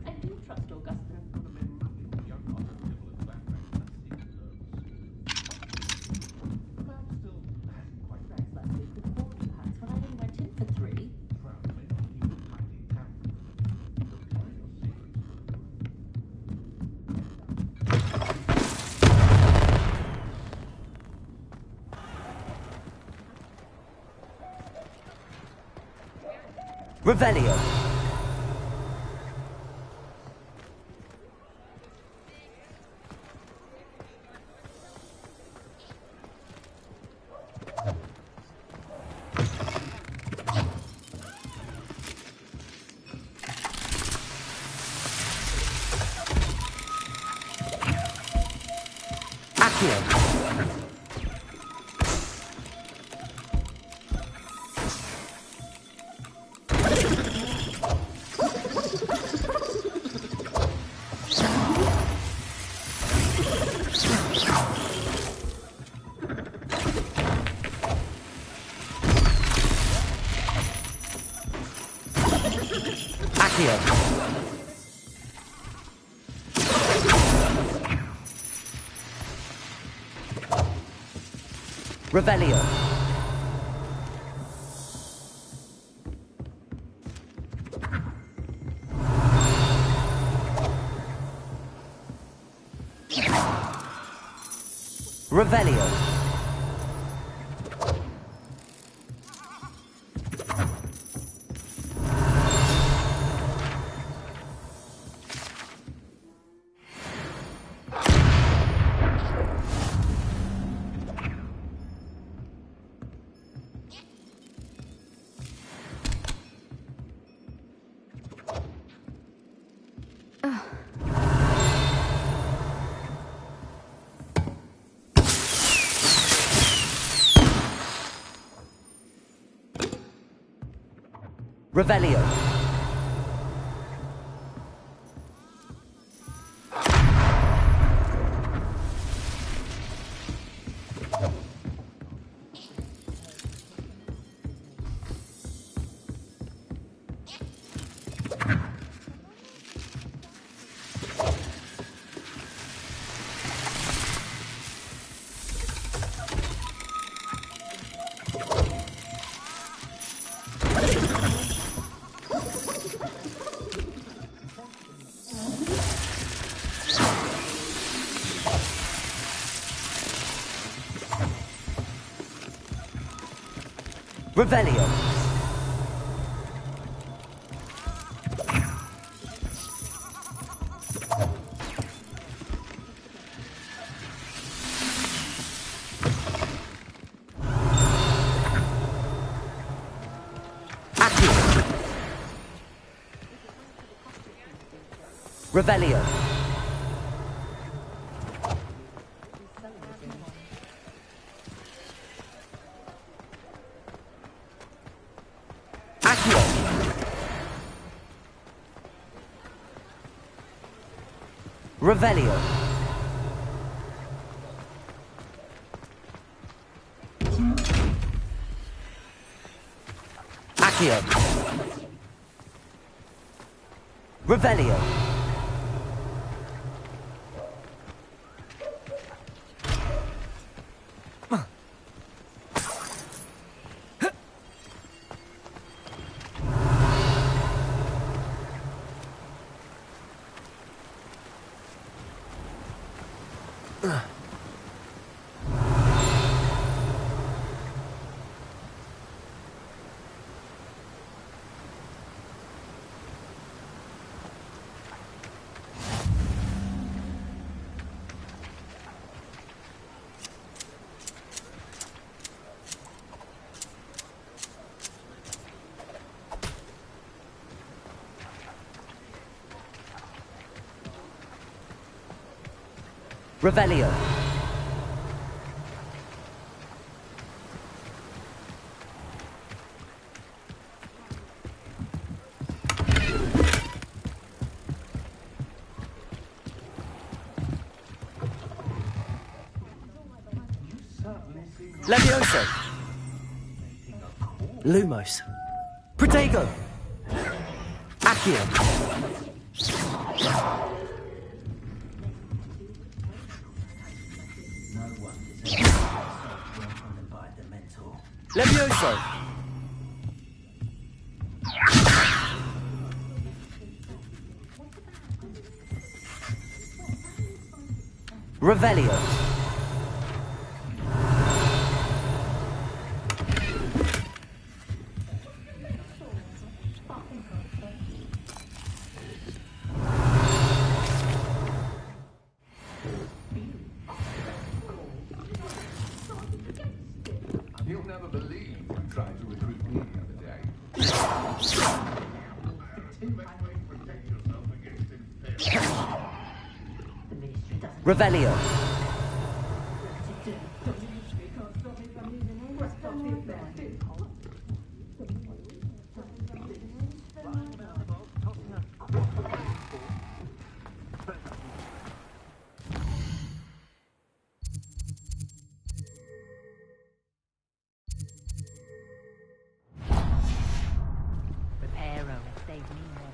I do trust Augustus. Revelio. Accio. Revelio. Revelio. Revelio. Revelio. Revelio. Accio. Revelio. Accio. Revelio. Revelio. Levioso. Lumos. Protego. Accio. Levioso. Revelio. You'll never believe who tried to recruit me the other day. Revelio. Reparo and save me more.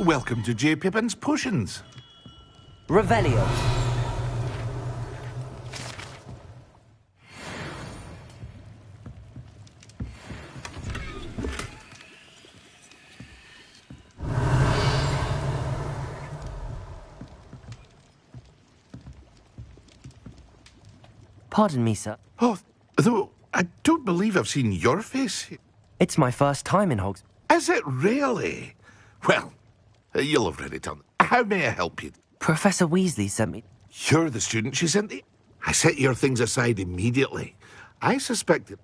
Welcome to J. Pippin's Potions. Revelio. Pardon me, sir. Oh, though I don't believe I've seen your face. It's my first time in Hogs. Is it really? Well, you'll have read it on. How may I help you? Professor Weasley sent me. You're the student she sent you? I set your things aside immediately. I suspected.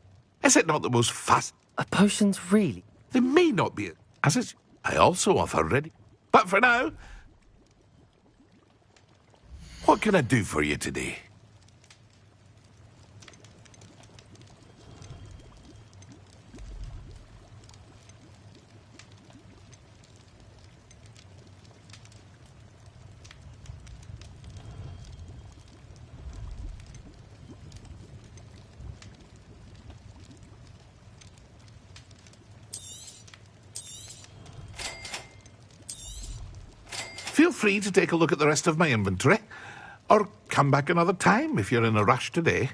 Is it not the most fast? Potions, really? They may not be, as is. I also offer ready. But for now, what can I do for you today? Feel free to take a look at the rest of my inventory, or come back another time if you're in a rush today.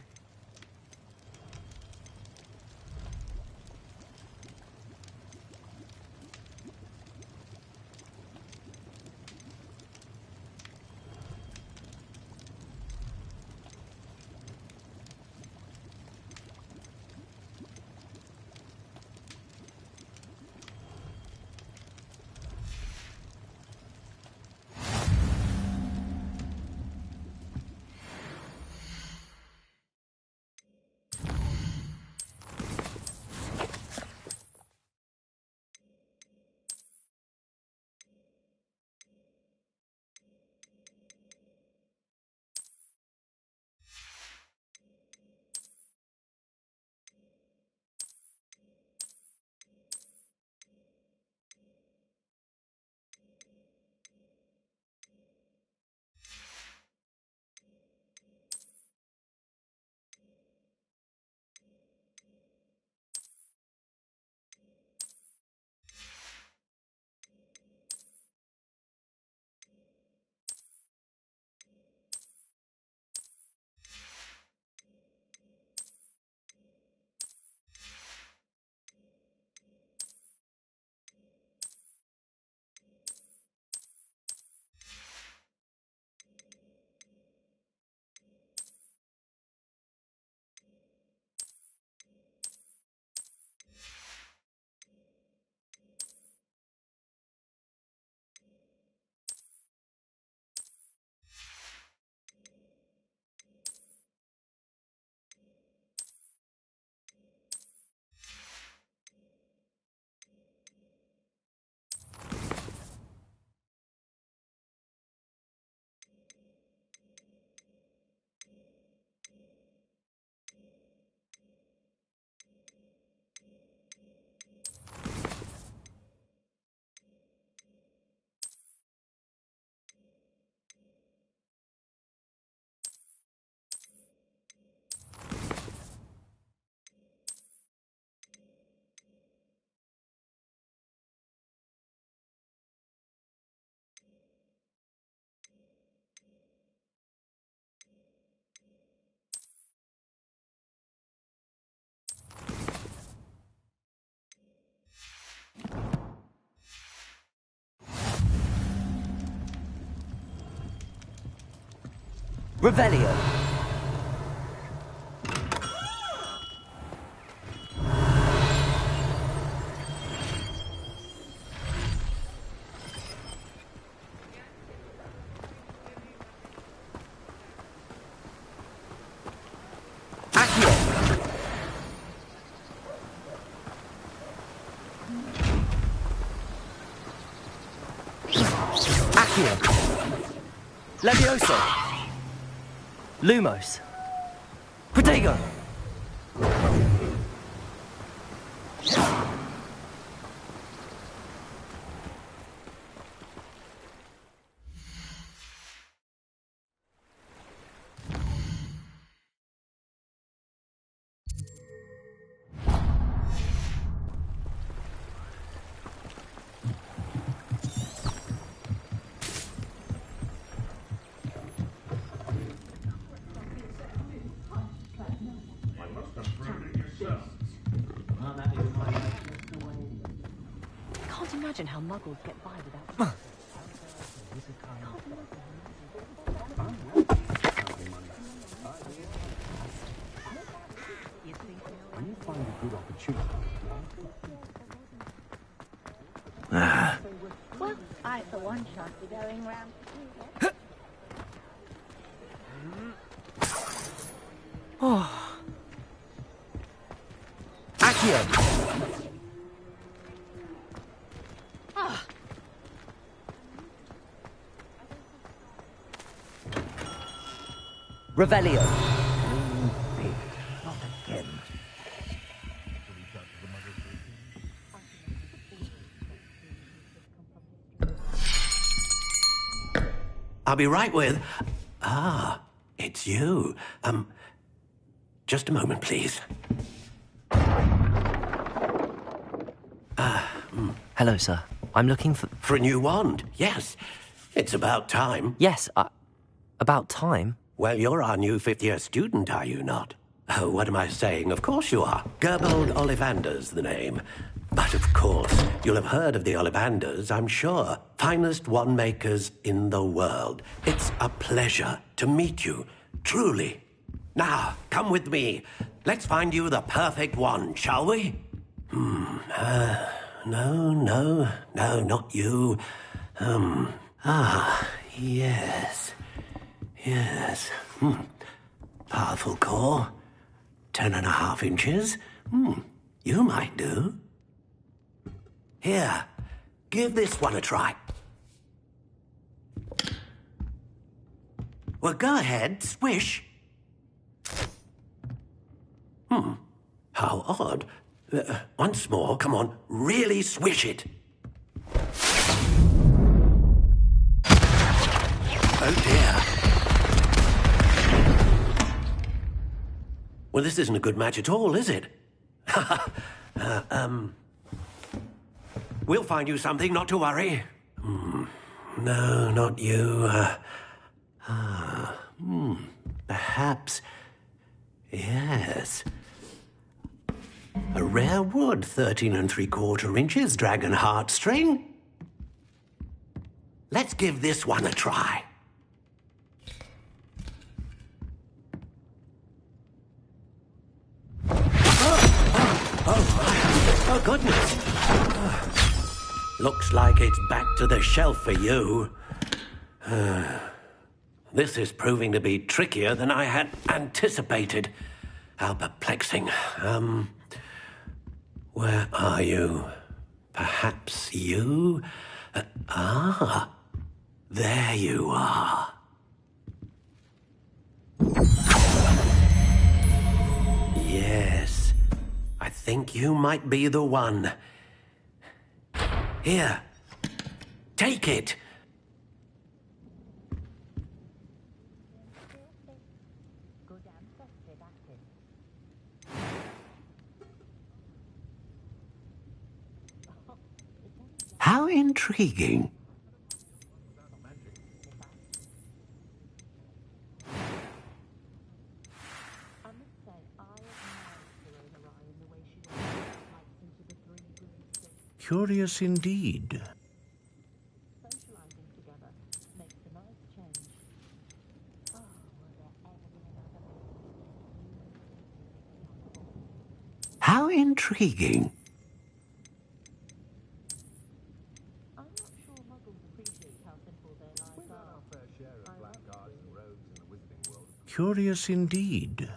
Revelio. Levioso! Lumos! Protego! Can't imagine how muggles get by without. When you find a good opportunity. Well, I for one shan't be going round. Oh. Accio! Ah. Revelio. Not again. I'll be right with... it's you. Just a moment, please. Hello, sir. I'm looking for... For a new wand, yes. It's about time. Yes, about time? Well, you're our new fifth-year student, are you not? Oh, what am I saying? Of course you are. Gerbold Ollivander's the name. But of course, you'll have heard of the Ollivanders, I'm sure. Finest wand makers in the world. It's a pleasure to meet you, truly. Now, come with me. Let's find you the perfect wand, shall we? No, not you. Yes. Powerful core. 10.5 inches. You might do. Here, give this one a try. Well, go ahead, swish. How odd. Once more, come on, really swish it. Oh dear. Well, this isn't a good match at all, is it? We'll find you something, not to worry. No, not you. Perhaps... Yes. A rare wood, 13 3/4 inches, dragon heartstring. Let's give this one a try. Oh, goodness. Looks like it's back to the shelf for you. This is proving to be trickier than I had anticipated. How perplexing. Where are you? Perhaps you? There you are. Yes, I think you might be the one. Here, take it. How intriguing. Curious indeed. intriguing. Curious indeed.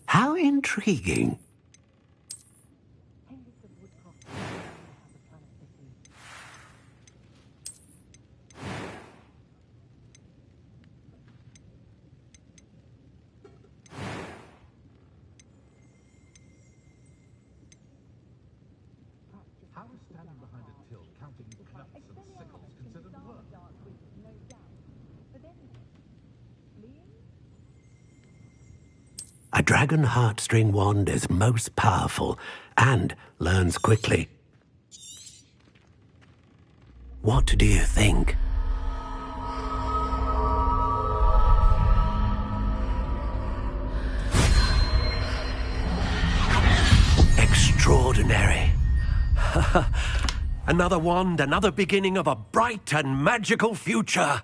How intriguing. How is standing behind a till counting knuts and sickles considered work? A dragon heartstring wand is most powerful and learns quickly. What do you think? Extraordinary. Another wand, another beginning of a bright and magical future.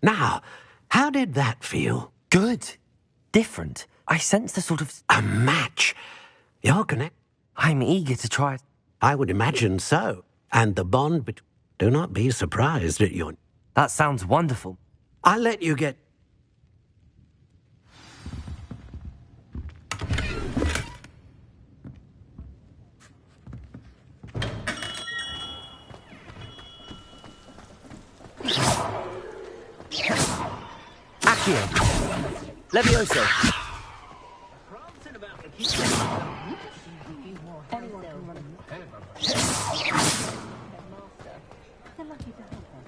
Now, how did that feel? Good. Different. I sensed a sort of... A match. You're connected. I'm eager to try it. I would imagine so. And the bond between... Do not be surprised at your... That sounds wonderful. I'll let you get... Accio. Levioso.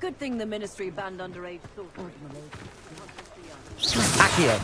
Good thing the Ministry banned underage thought. Accio.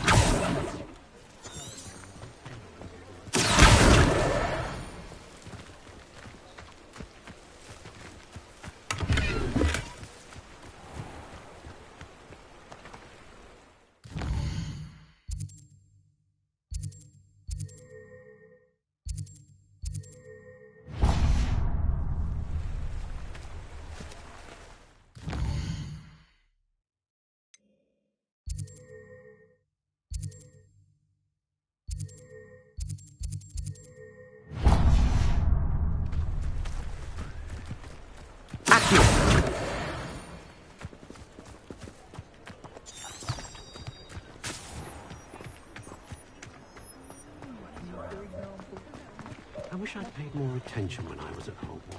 I wish I'd paid more attention when I was at Hogwarts.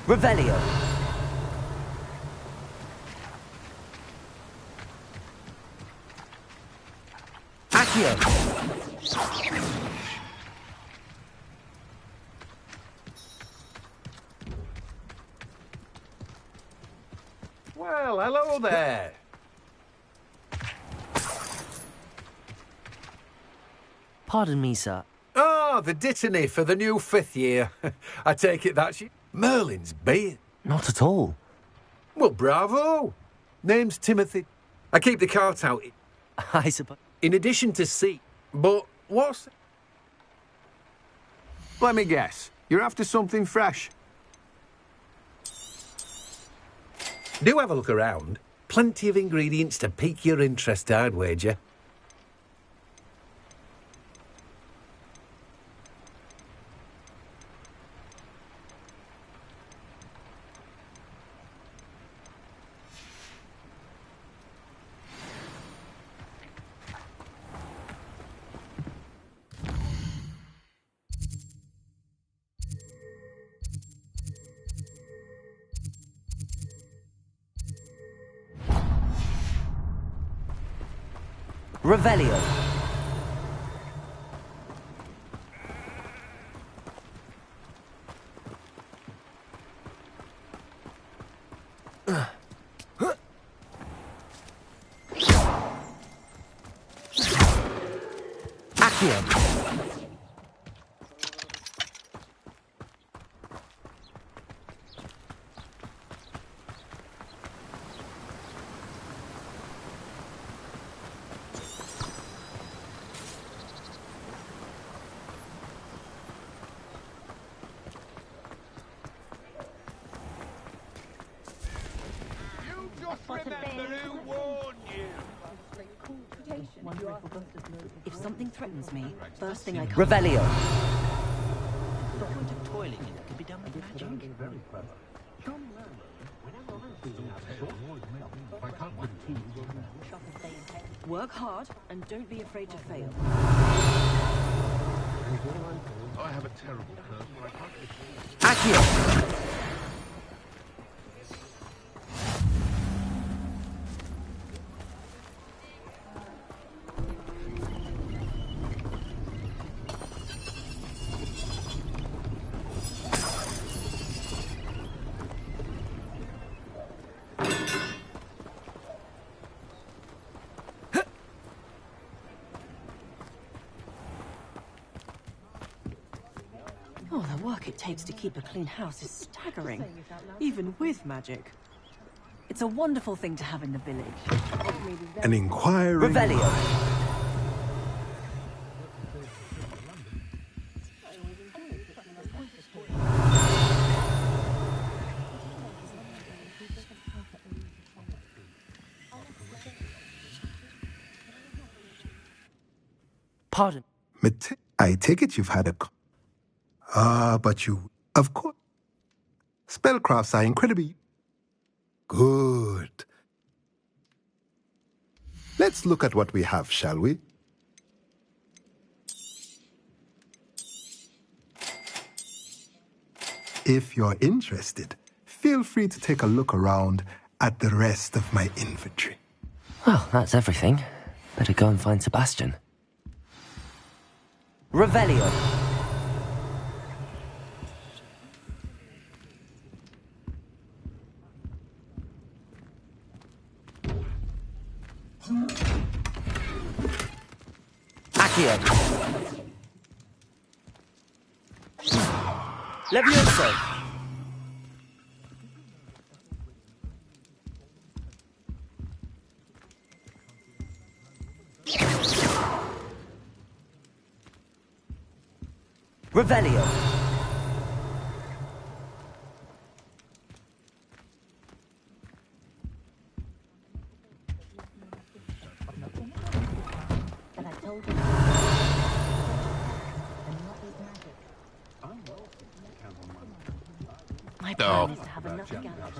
Revelio. Accio. Well, hello there. Pardon me, sir. Oh, the dittany for the new 5th year. I take it that's you. Merlin's beard. Not at all. Well, bravo. Name's Timothy. I keep the cart out. I suppose. In addition to C. But what's... Let me guess. You're after something fresh. Do have a look around. Plenty of ingredients to pique your interest, I'd wager. Revelio. Accio. If something threatens me, first thing I come... Revelio. The point of toiling in it can be done with magic. Work hard and don't be afraid to fail. I have a terrible curse where I can't... Accio. Oh, the work it takes to keep a clean house is staggering, even with magic. It's a wonderful thing to have in the village. An inquiry. Revelio. Pardon. I take it you've had a... but you... Of course. Spellcrafts are incredibly... Good. Let's look at what we have, shall we? If you're interested, feel free to take a look around at the rest of my inventory. Well, that's everything. Better go and find Sebastian. Revelio. Accio. Levioso. Revelio. But I told you. My plan is to have enough gallons.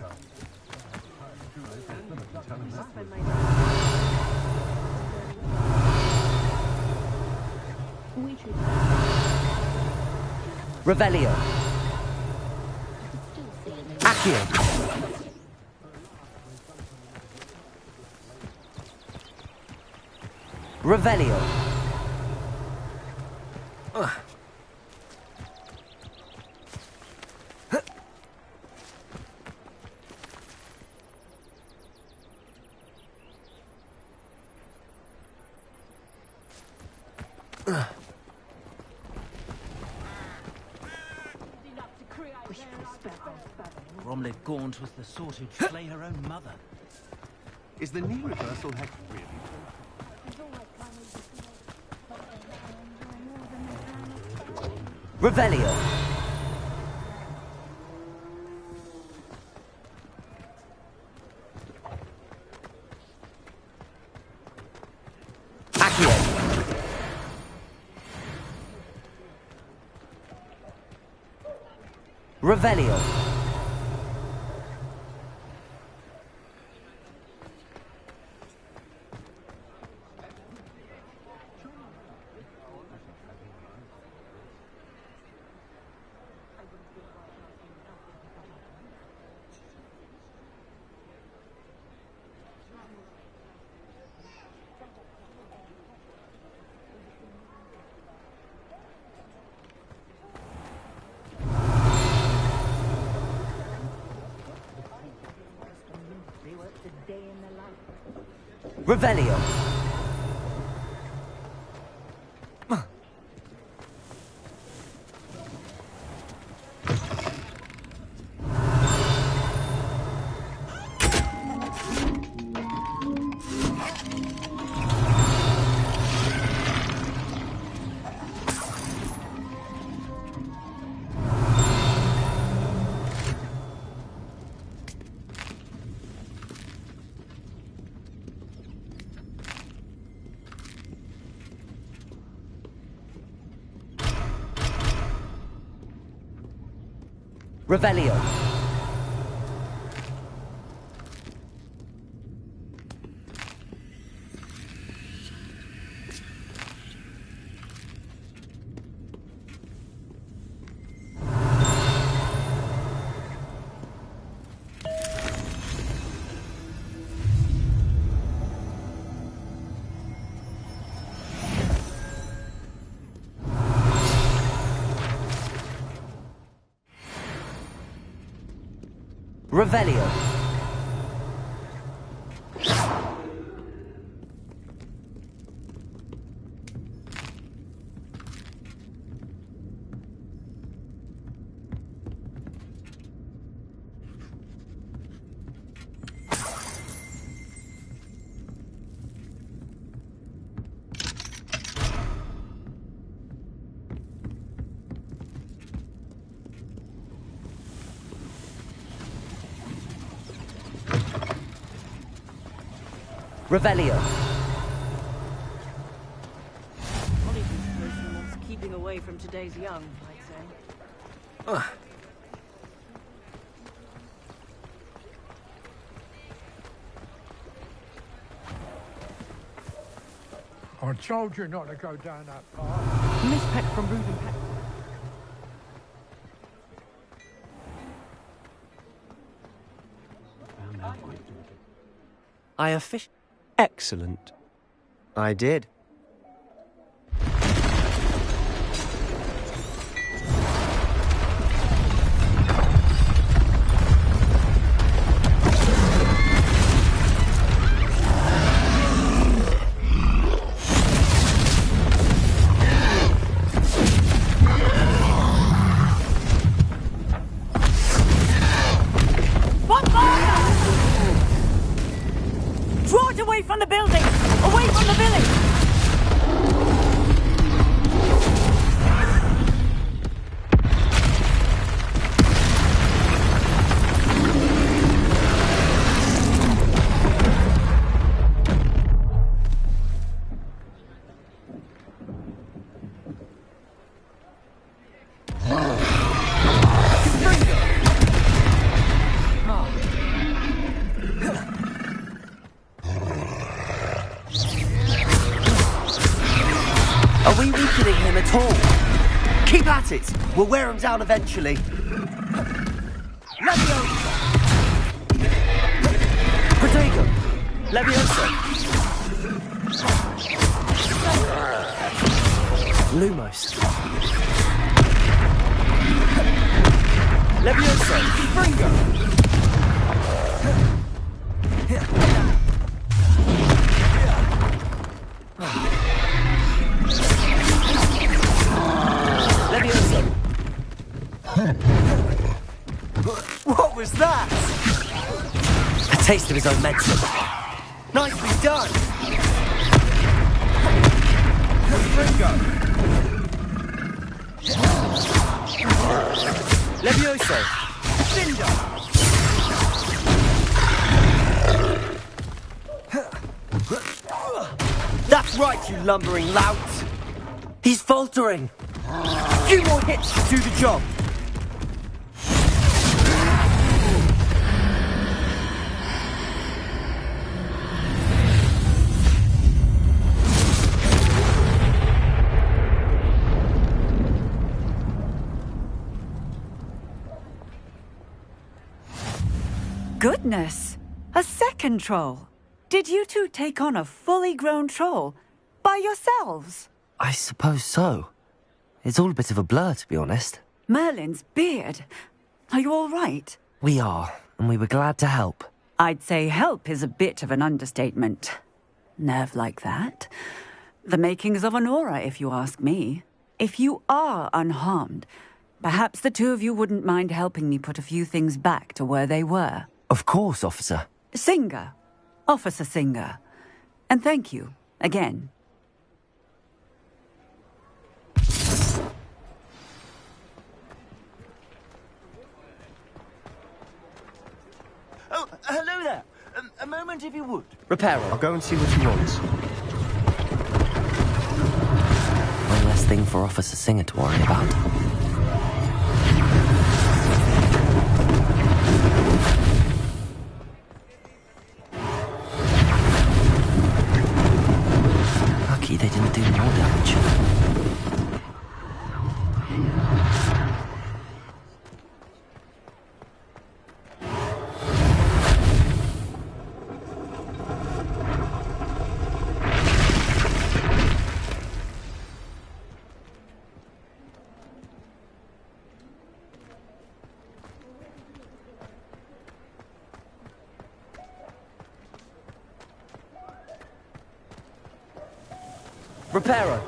Revelio. Accio. Revelio. Bromley Gaunt was the sort who'd slay her own mother. Is the knee reversal hex really? Revelio. Accio. Revelio. Revelio. Revelio. Revelio. Revelio. Holly's person wants keeping away from today's young, I'd say. I told you not to go down that path. Miss Peck from Reuben Peck. I officially... Excellent. I did. Draw it away from the building! Away from the village! Are we weakening him at all? Keep at it! We'll wear him down eventually. Leviosa! Protego! Leviosa! Lumos! Leviosa! Springo! What was that? A taste of his own medicine. Nicely done! Ringo! Levioso! Cinder! That's right, you lumbering lout! He's faltering! A few more hits to do the job! Goodness! A second troll! Did you two take on a fully grown troll? By yourselves? I suppose so. It's all a bit of a blur, to be honest. Merlin's beard. Are you all right? We are, and we were glad to help. I'd say help is a bit of an understatement. Nerve like that. The makings of an aura, if you ask me. If you are unharmed, perhaps the two of you wouldn't mind helping me put a few things back to where they were. Of course, officer. Singer. Officer Singer. And thank you, again. Oh, hello there. A moment, if you would. Reparo. I'll go and see what he wants. One less thing for Officer Singer to worry about. Reparo.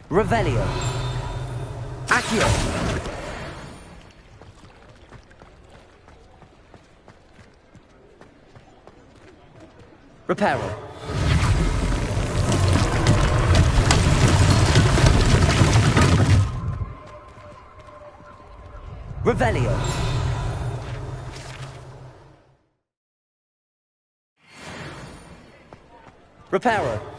Revelio. Accio. Reparo. Revelio. Reparo.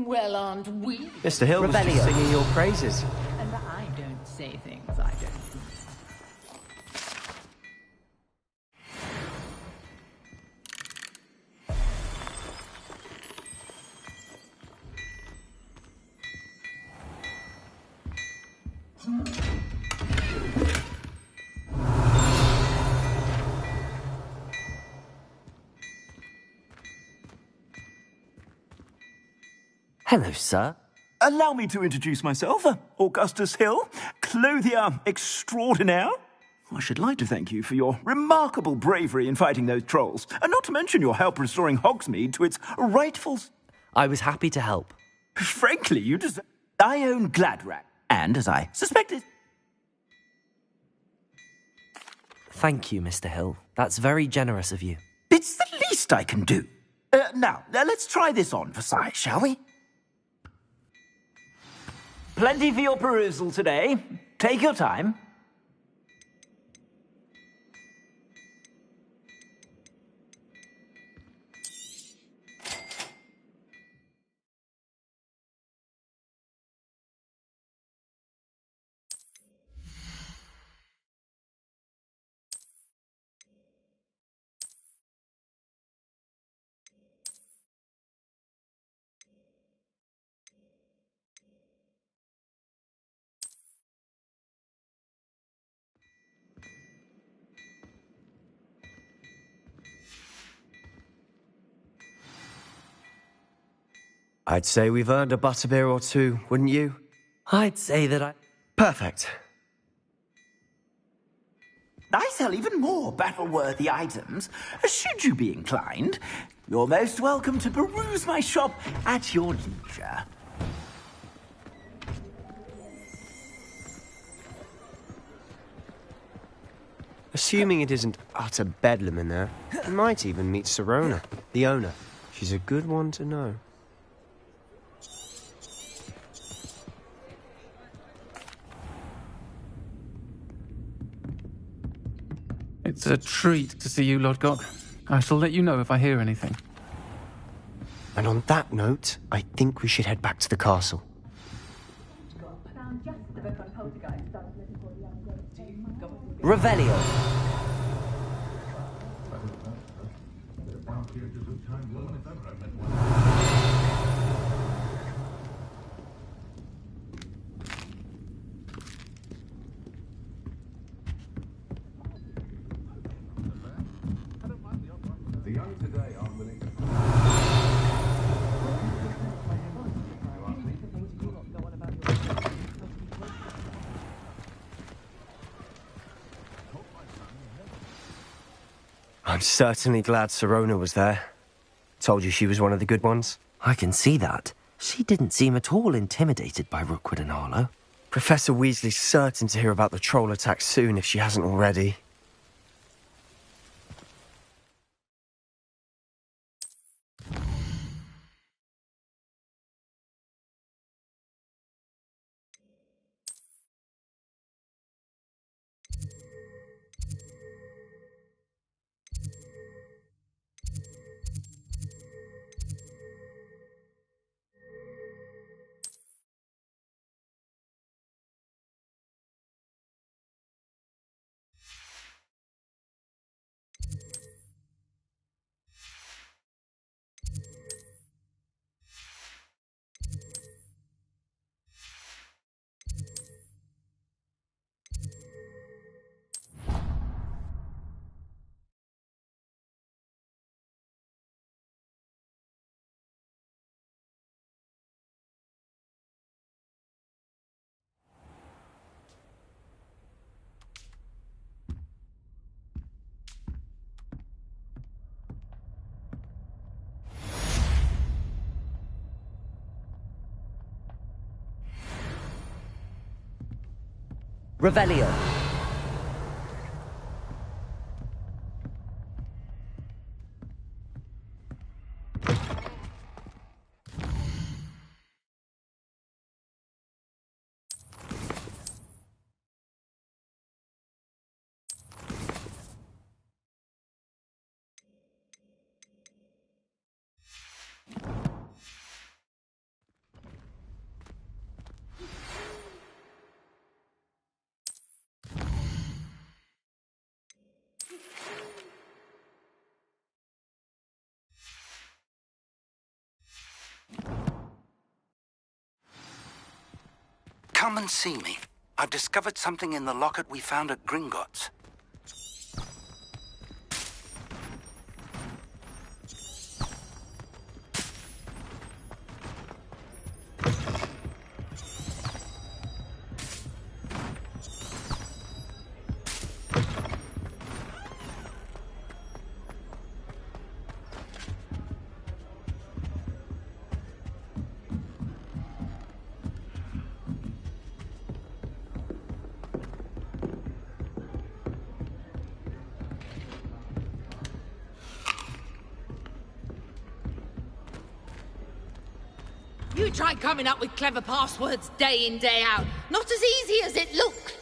Well, aren't we? Mr. Hill was just singing your praises. And I don't say things I don't. Hello, sir. Allow me to introduce myself, Augustus Hill, clothier extraordinaire. I should like to thank you for your remarkable bravery in fighting those trolls, and not to mention your help restoring Hogsmeade to its rightful... I was happy to help. Frankly, you deserve... I own Gladrack, and as I suspected... Thank you, Mr. Hill. That's very generous of you. It's the least I can do. Now, let's try this on for size, shall we? Plenty for your perusal today. Take your time. I'd say we've earned a butterbeer or two, wouldn't you? I'd say that I... Perfect. I sell even more battle-worthy items. Should you be inclined, you're most welcome to peruse my shop at your leisure. Assuming it isn't utter bedlam in there, you might even meet Sirona, the owner. She's a good one to know. It's a treat to see you, Lodgok. I shall let you know if I hear anything. And on that note, I think we should head back to the castle. Revelio. The young today are willing to... I'm certainly glad Sirona was there. Told you she was one of the good ones. I can see that. She didn't seem at all intimidated by Rookwood and Harlow. Professor Weasley's certain to hear about the troll attack soon if she hasn't already. Revelio. Come and see me. I've discovered something in the locket we found at Gringotts. You try coming up with clever passwords day in, day out. Not as easy as it looks.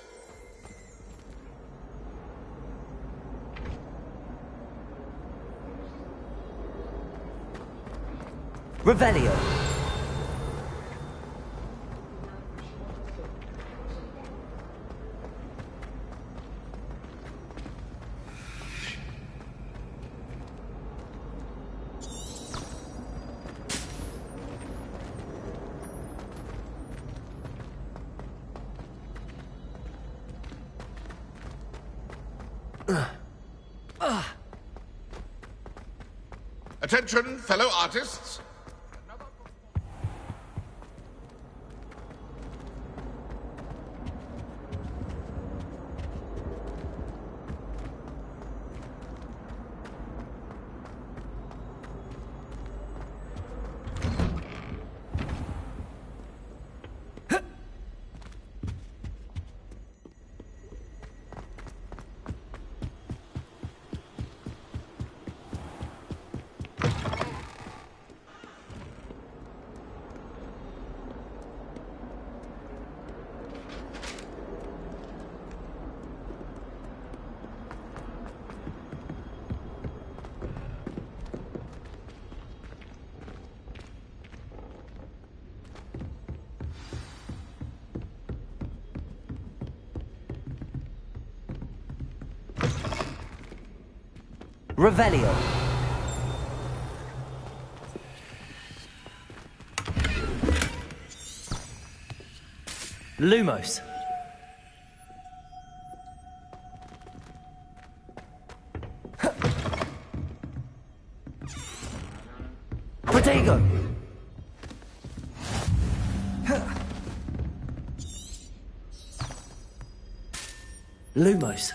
Revelio. Attention, fellow artists. Revelio. Lumos. Protego. Lumos.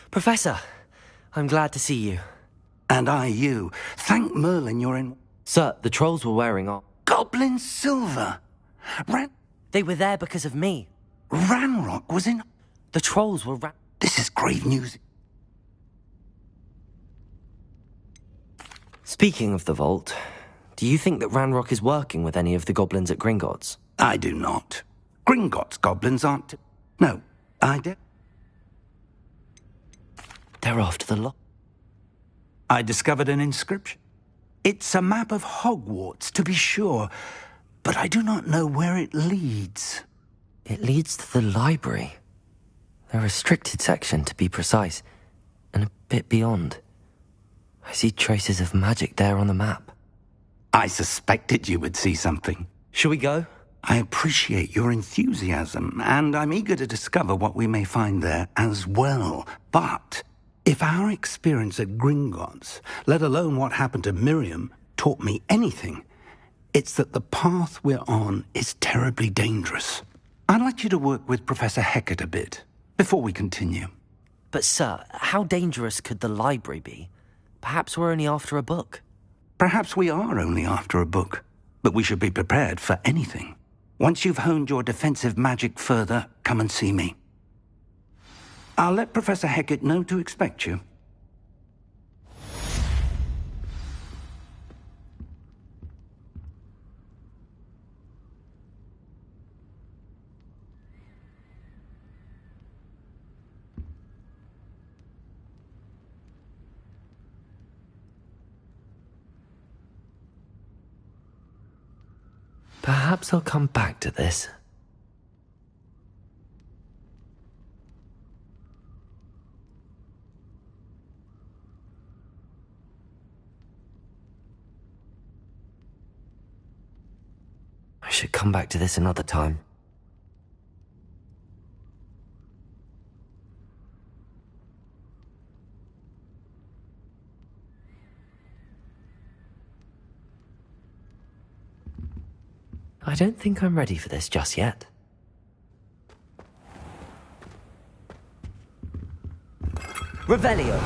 Professor, I'm glad to see you. And I you. Thank Merlin you're in... Sir, the trolls were wearing off. Goblin silver! They were there because of me. Ranrock was in... The trolls were This is grave news. Speaking of the vault, do you think that Ranrock is working with any of the goblins at Gringotts? I do not. Gringotts goblins aren't... No, I do. They're after the lock. I discovered an inscription. It's a map of Hogwarts, to be sure, but I do not know where it leads. It leads to the library. The restricted section, to be precise, and a bit beyond. I see traces of magic there on the map. I suspected you would see something. Shall we go? I appreciate your enthusiasm, and I'm eager to discover what we may find there as well. But if our experience at Gringotts, let alone what happened to Miriam, taught me anything, It's that the path we're on is terribly dangerous. I'd like you to work with Professor Hecat a bit before we continue. But, sir, how dangerous could the library be? Perhaps we're only after a book. Perhaps we are only after a book, but we should be prepared for anything. Once you've honed your defensive magic further, come and see me. I'll let Professor Hecat know to expect you. Perhaps I'll come back to this. I should come back to this another time. I don't think I'm ready for this just yet. Revelio!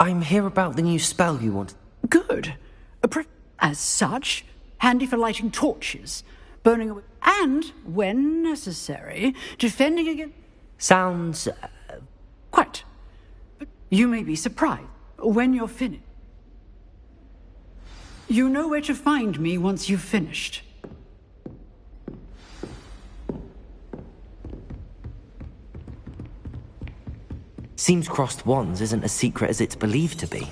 I'm here about the new spell you want. Good. As such, handy for lighting torches, burning away, and, when necessary, defending against... Sounds... Quite. But you may be surprised when you're finished. You know where to find me once you've finished. Seems crossed wands isn't as secret as it's believed to be.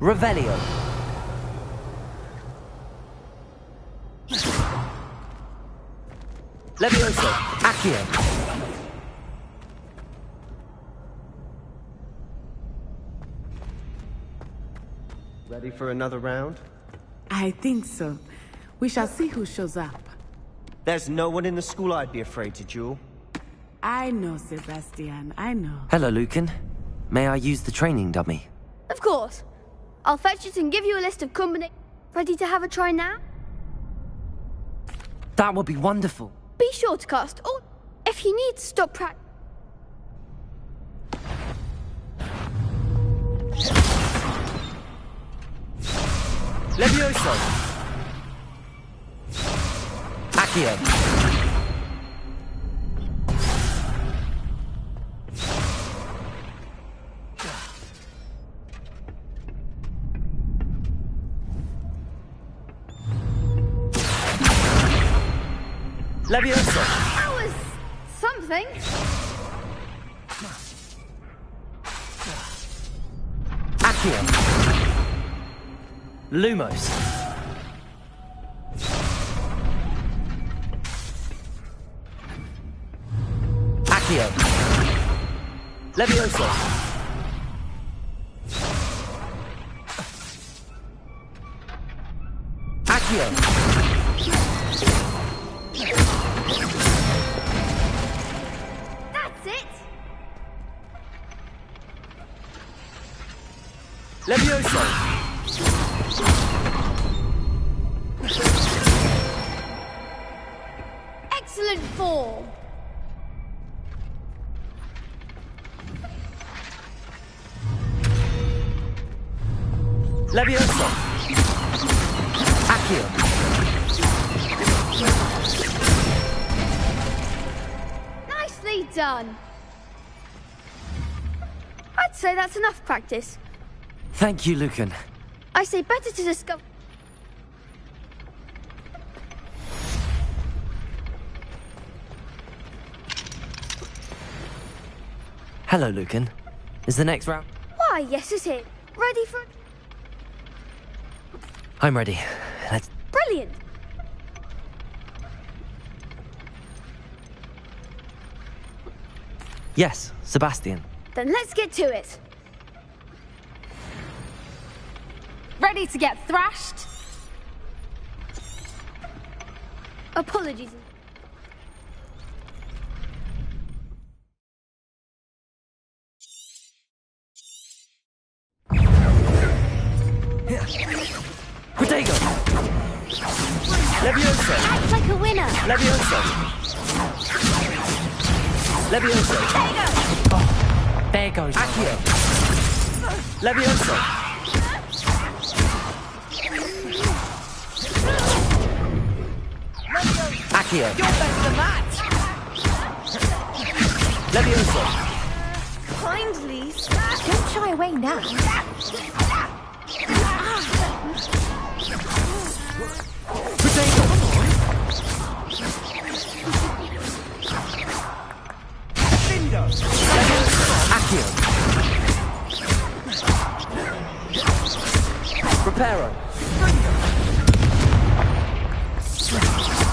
Revelio. Levioso. Accio. Ready for another round? I think so. We shall see who shows up. There's no one in the school I'd be afraid to duel. I know, Sebastian, I know. Hello, Lucan. May I use the training dummy? Of course. I'll fetch it and give you a list of combinations. Ready to have a try now? That would be wonderful. Be sure to cast all. If you need to stop practice. Levioso. Accio. Levioso! That was something. Accio! Lumos! Accio! Levioso! Accio! That's it. Levioso! Excellent form. Levioso! Accio! Nicely done. I'd say that's enough practice. Thank you, Lucan. I say better to discover... Hello, Lucan. Is the next round? Why, yes, it's here. Ready for... I'm ready. Let's... Brilliant. Yes, Sebastian. Then let's get to it. Ready to get thrashed? Apologies. Protego! Levioso! Act like a winner. Levioso! Levioso! Oh, there goes. Accio! Levioso! Accio! You're better than that! Levioso! Kindly. Don't shy away now. Protego! Accio! Reparo!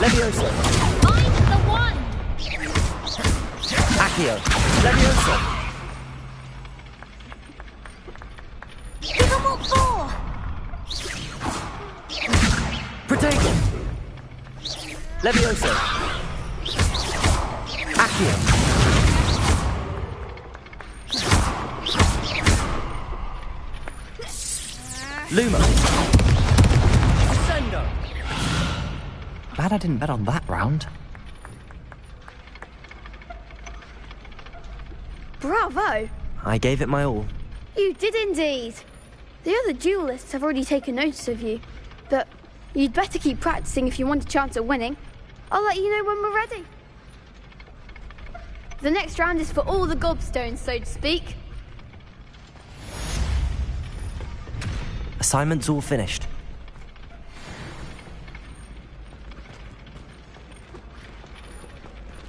Levioso! Find the one. Accio! Levioso! Give them all four. Protego! Levioso! Accio! Luma! Sendo! Glad I didn't bet on that round. Bravo. I gave it my all. You did indeed. The other duelists have already taken notice of you, but you'd better keep practicing if you want a chance at winning. I'll let you know when we're ready. The next round is for all the gobstones, so to speak. Assignment's all finished.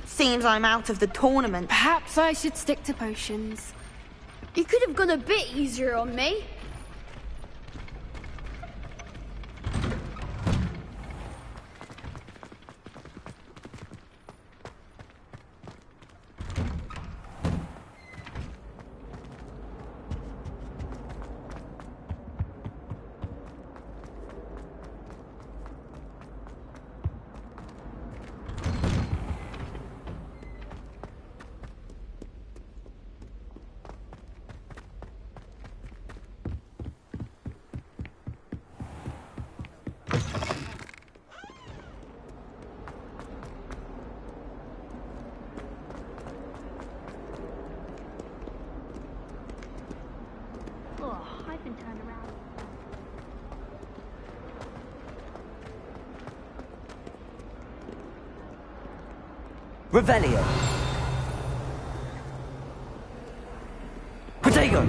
Seems I'm out of the tournament. Perhaps I should stick to potions. You could have gone a bit easier on me. I've been turned around. Revelio! Protego!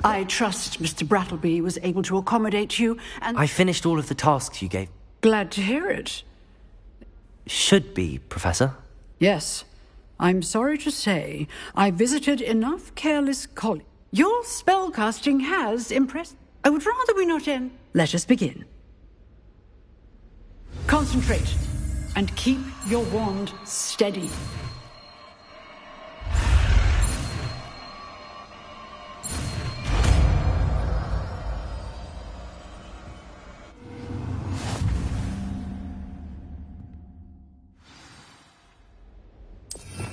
I trust Mr. Brattleby was able to accommodate you, and I finished all of the tasks you gave. glad to hear it. Should be, Professor. Yes, I'm sorry to say I visited enough careless colleagues. Your spellcasting has impressed. I would rather we not end. Let us begin. Concentrate and keep your wand steady.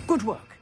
Good work.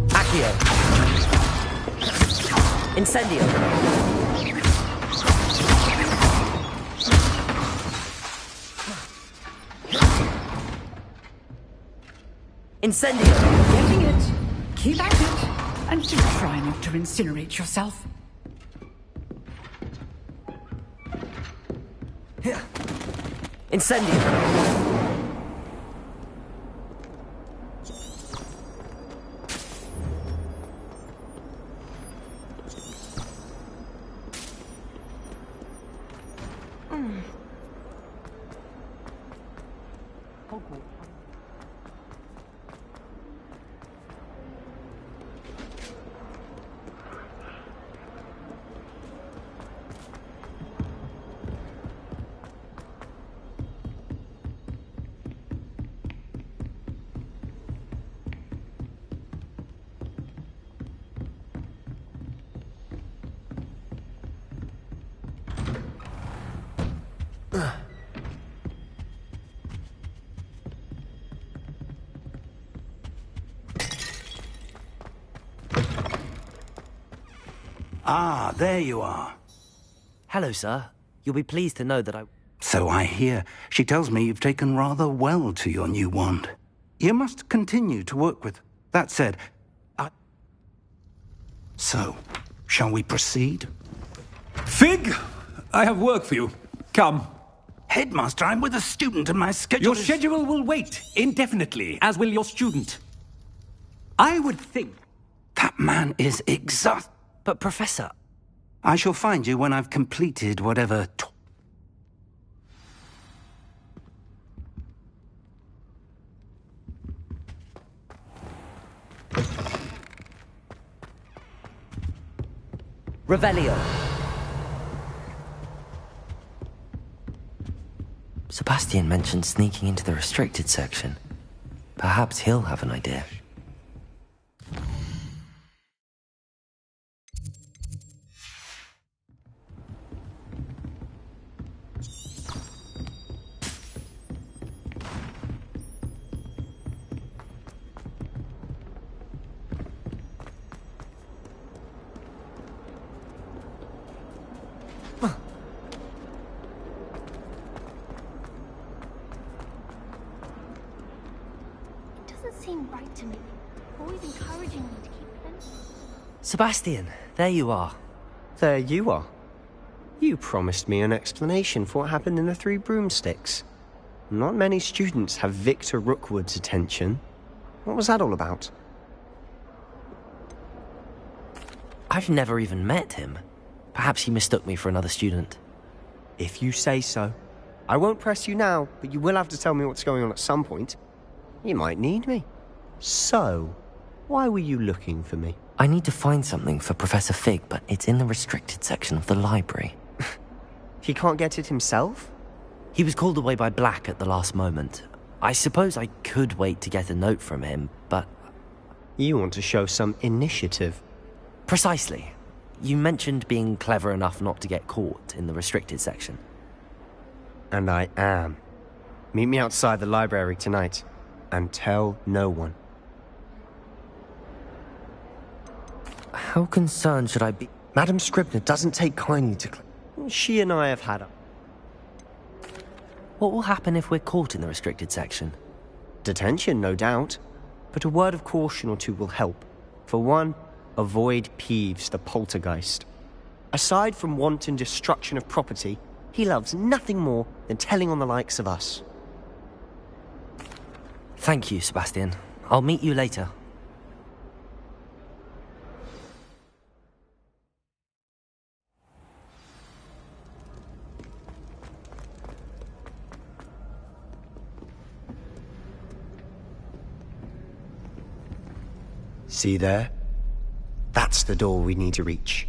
Accio. Incendio. Incendio. Getting it. Keep at it. And do try not to incinerate yourself. Incendio. Ah, there you are. Hello, sir. You'll be pleased to know that I... So I hear. She tells me you've taken rather well to your new wand. You must continue to work with... That said, So, shall we proceed? Fig, I have work for you. Come. Headmaster, I'm with a student and my schedule Your schedule will wait indefinitely, as will your student. I would think... That man is exhausted. But, Professor... I shall find you when I've completed whatever... Revelio. Sebastian mentioned sneaking into the restricted section. Perhaps he'll have an idea. Seem right to me. Always encouraging me to keep them. Sebastian, there you are. There you are. You promised me an explanation for what happened in the Three Broomsticks. Not many students have Victor Rookwood's attention. What was that all about? I've never even met him. Perhaps he mistook me for another student. If you say so. I won't press you now, but you will have to tell me what's going on at some point. You might need me. So, why were you looking for me? I need to find something for Professor Fig, but it's in the restricted section of the library. He can't get it himself? He was called away by Black at the last moment. I suppose I could wait to get a note from him, but... You want to show some initiative. Precisely. You mentioned being clever enough not to get caught in the restricted section. And I am. Meet me outside the library tonight, and tell no one. How concerned should I be? Madam Scribner doesn't take kindly to... She and I have had a... What will happen if we're caught in the restricted section? Detention, no doubt. But a word of caution or two will help. For one, avoid Peeves, the poltergeist. Aside from wanton destruction of property, he loves nothing more than telling on the likes of us. Thank you, Sebastian. I'll meet you later. See there? That's the door we need to reach.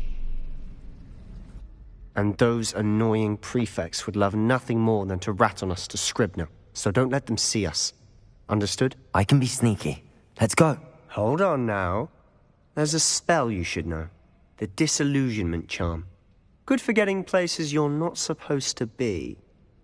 And those annoying prefects would love nothing more than to rat on us to Scribner, so don't let them see us. Understood? I can be sneaky. Let's go. Hold on now. There's a spell you should know. The disillusionment charm. Good for getting places you're not supposed to be.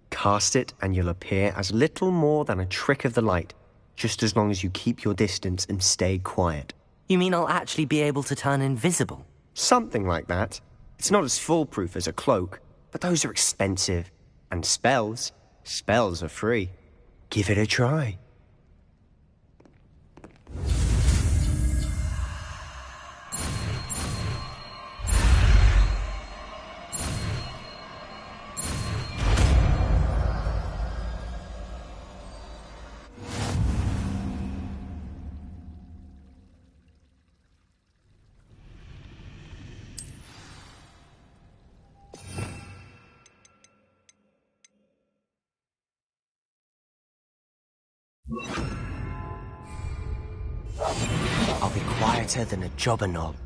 Cast it and you'll appear as little more than a trick of the light, just as long as you keep your distance and stay quiet. You mean I'll actually be able to turn invisible? Something like that. It's not as foolproof as a cloak, but those are expensive. And spells are free. Give it a try. I'll be quieter than a jobber knob.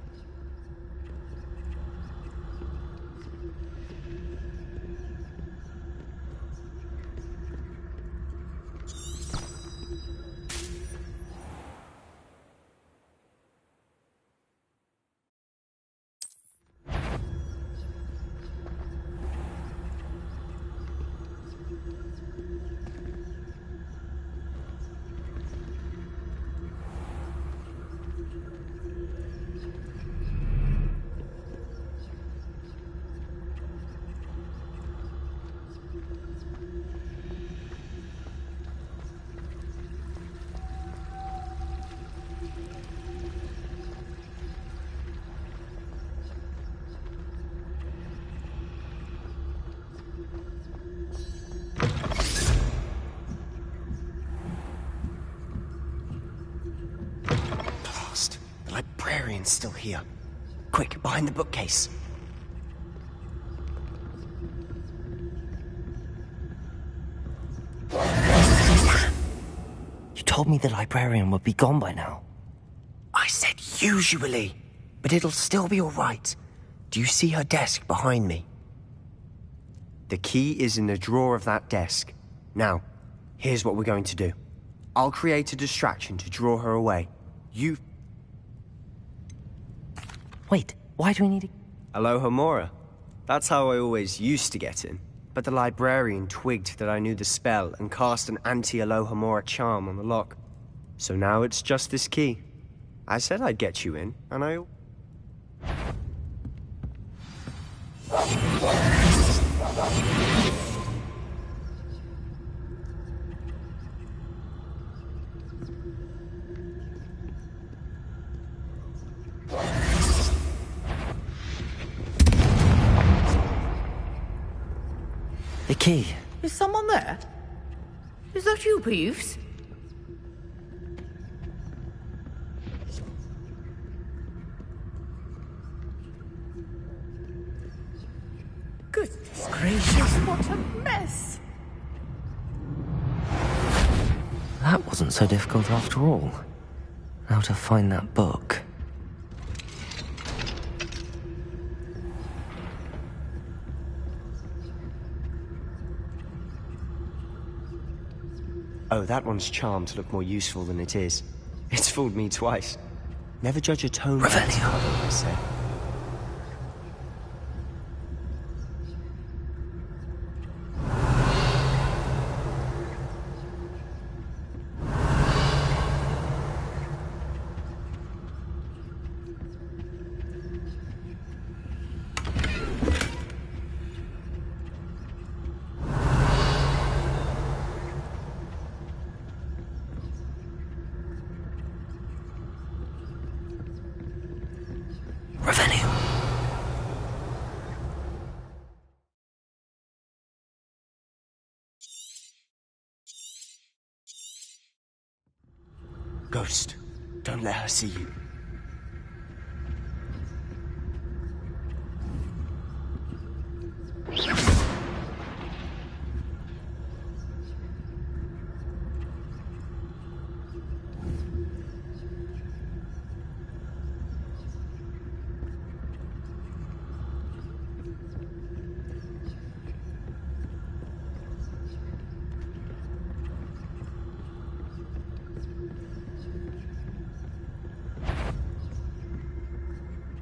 The librarian's still here. Quick, behind the bookcase. You told me the librarian would be gone by now. I said usually, but it'll still be all right. Do you see her desk behind me? The key is in the drawer of that desk. Now, here's what we're going to do. I'll create a distraction to draw her away. You... Wait, why do we need a... Alohomora. That's how I always used to get in. But the librarian twigged that I knew the spell and cast an anti-Alohomora charm on the lock. So now it's just this key. I said I'd get you in, and I... The key. Is someone there? Is that you, Peeves? Goodness gracious, what a mess! That wasn't so difficult after all. Now to find that book. Oh, that one's charmed to look more useful than it is. It's fooled me twice. Never judge a tone by its cover, I said. Revelio. Ghost, don't let her see you.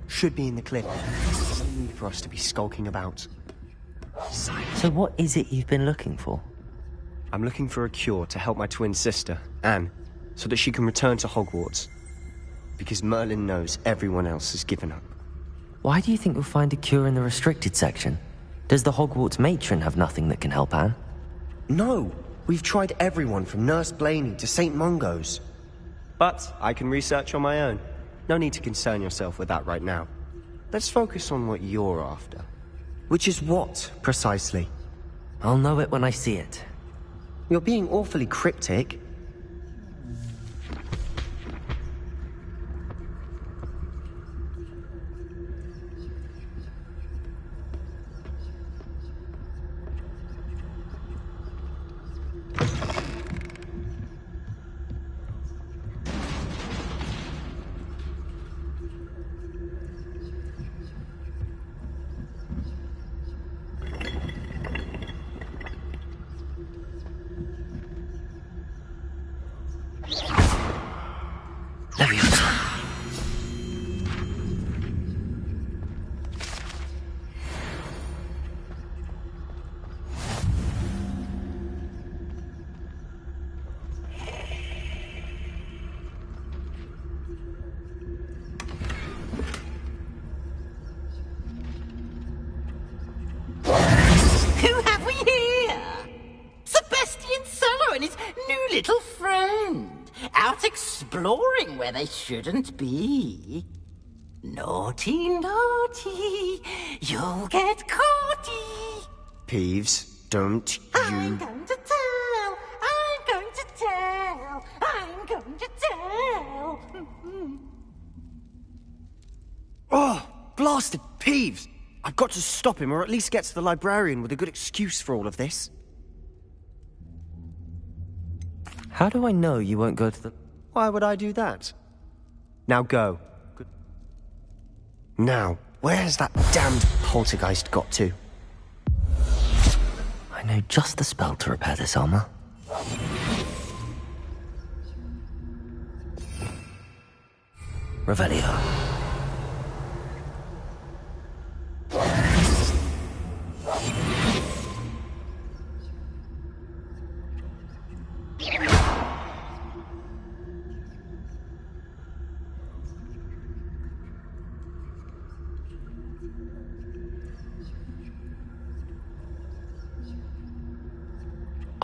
Should be in the cliff. No need for us to be skulking about. So what is it you've been looking for? I'm looking for a cure to help my twin sister, Anne, so that she can return to Hogwarts. Because Merlin knows everyone else has given up. Why do you think we'll find a cure in the restricted section? Does the Hogwarts matron have nothing that can help Anne? No! We've tried everyone from Nurse Blaney to St. Mungo's. But I can research on my own. No need to concern yourself with that right now. Let's focus on what you're after. Which is what, precisely? I'll know it when I see it. You're being awfully cryptic. Who have we here? Sebastian Solo and his new little friend, out exploring where they shouldn't be. Naughty, naughty, you'll get caughty. Peeves, don't I'm you... going to tell, I'm going to tell, I'm going to tell. Oh, blasted Peeves! I've got to stop him, or at least get to the librarian with a good excuse for all of this. How do I know you won't go to the... Why would I do that? Now go. Now, where's that damned poltergeist got to? I know just the spell to repair this armor. Revelio.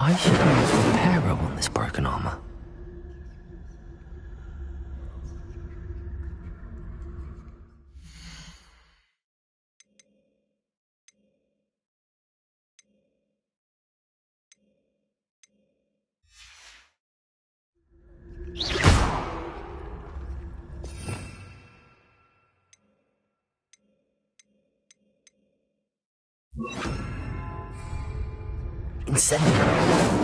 I should use Reparo on this broken armor. Incendiary.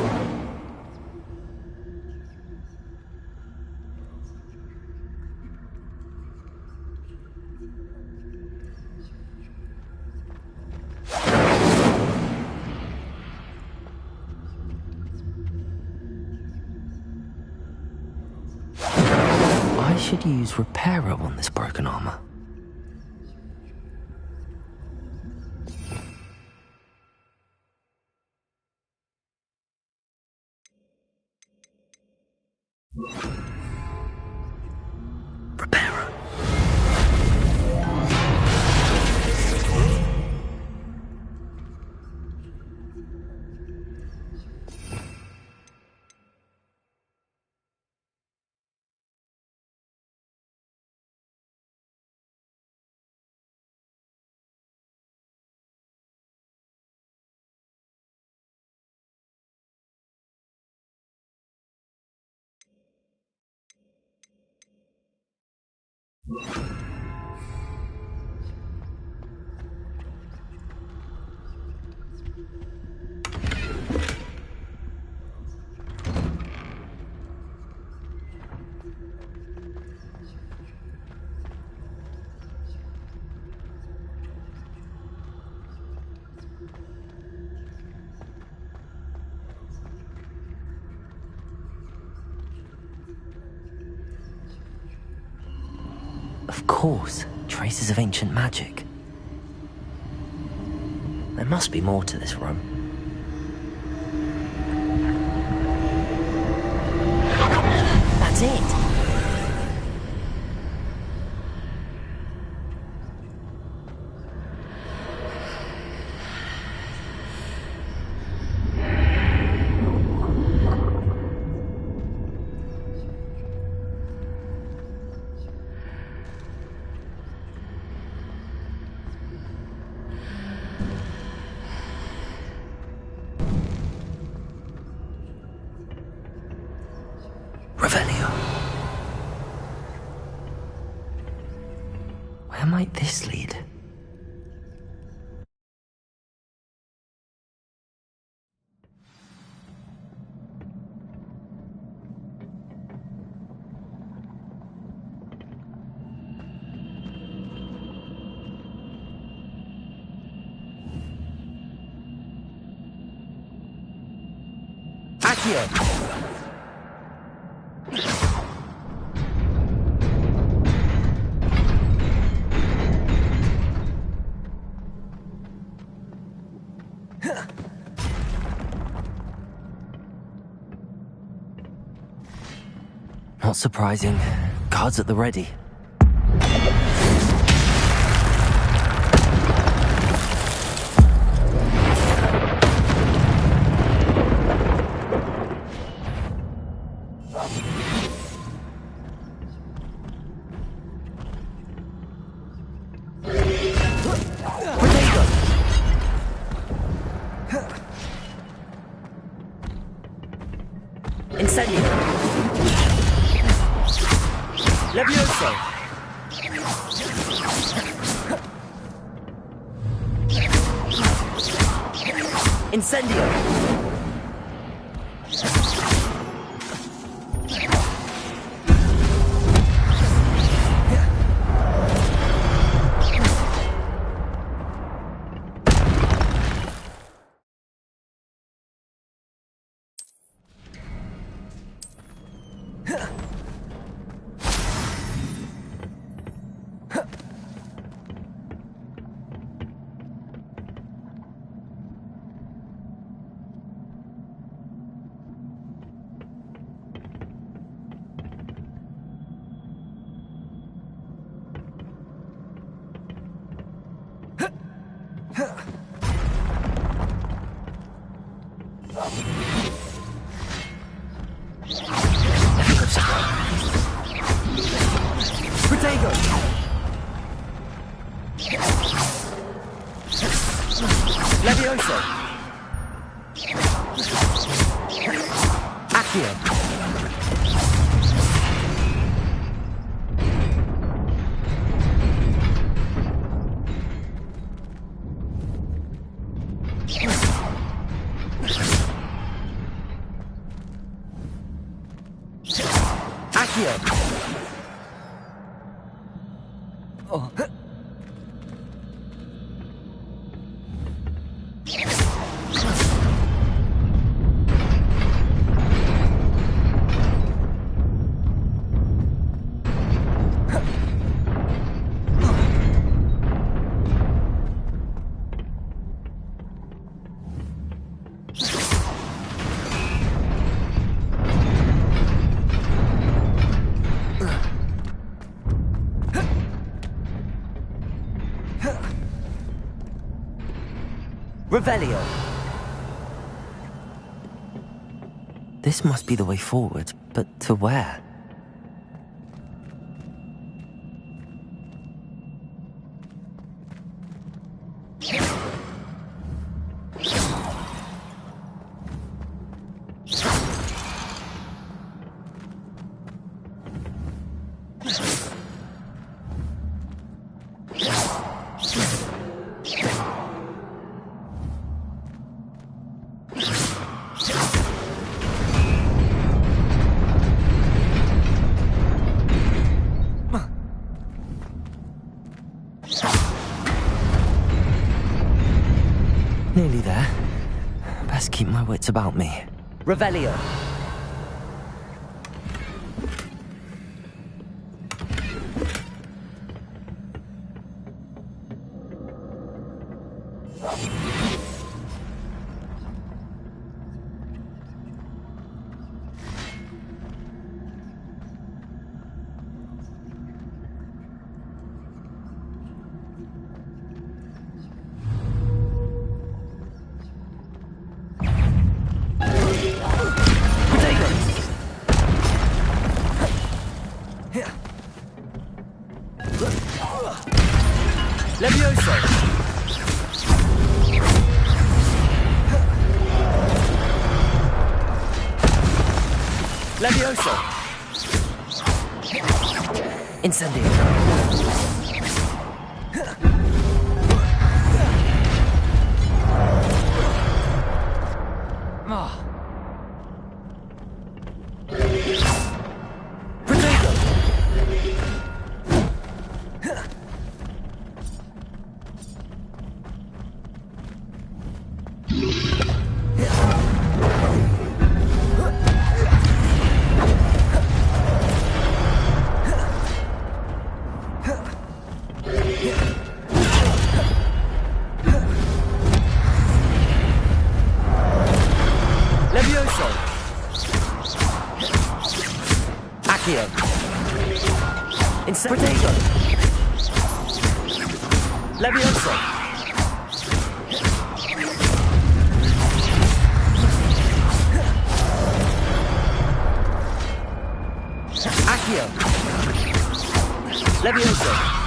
I should use Reparo on this broken armor. Of course, traces of ancient magic. There must be more to this room. That's it! Where might this lead? Accio! Not surprising. Guards at the ready. Incendio! Levioso! Incendio! Protego! Levioso! Accio! Accio! Oh. Revelio. This must be the way forward, but to where? Nearly there. Best keep my wits about me. Revelio. Levioso! Levioso! Incendio! Ah. Protego! Levioso! Accio! Levioso!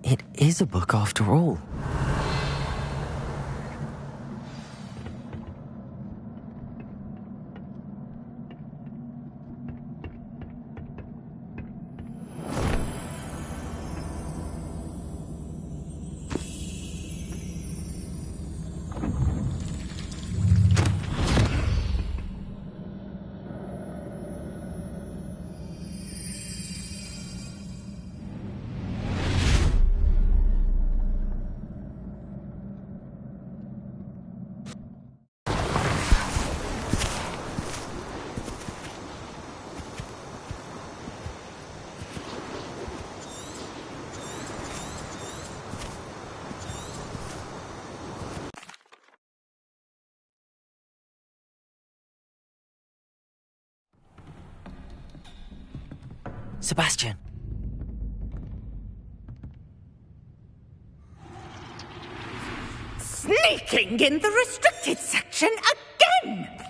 It is a book after all. Sebastian. Sneaking in the restricted section again!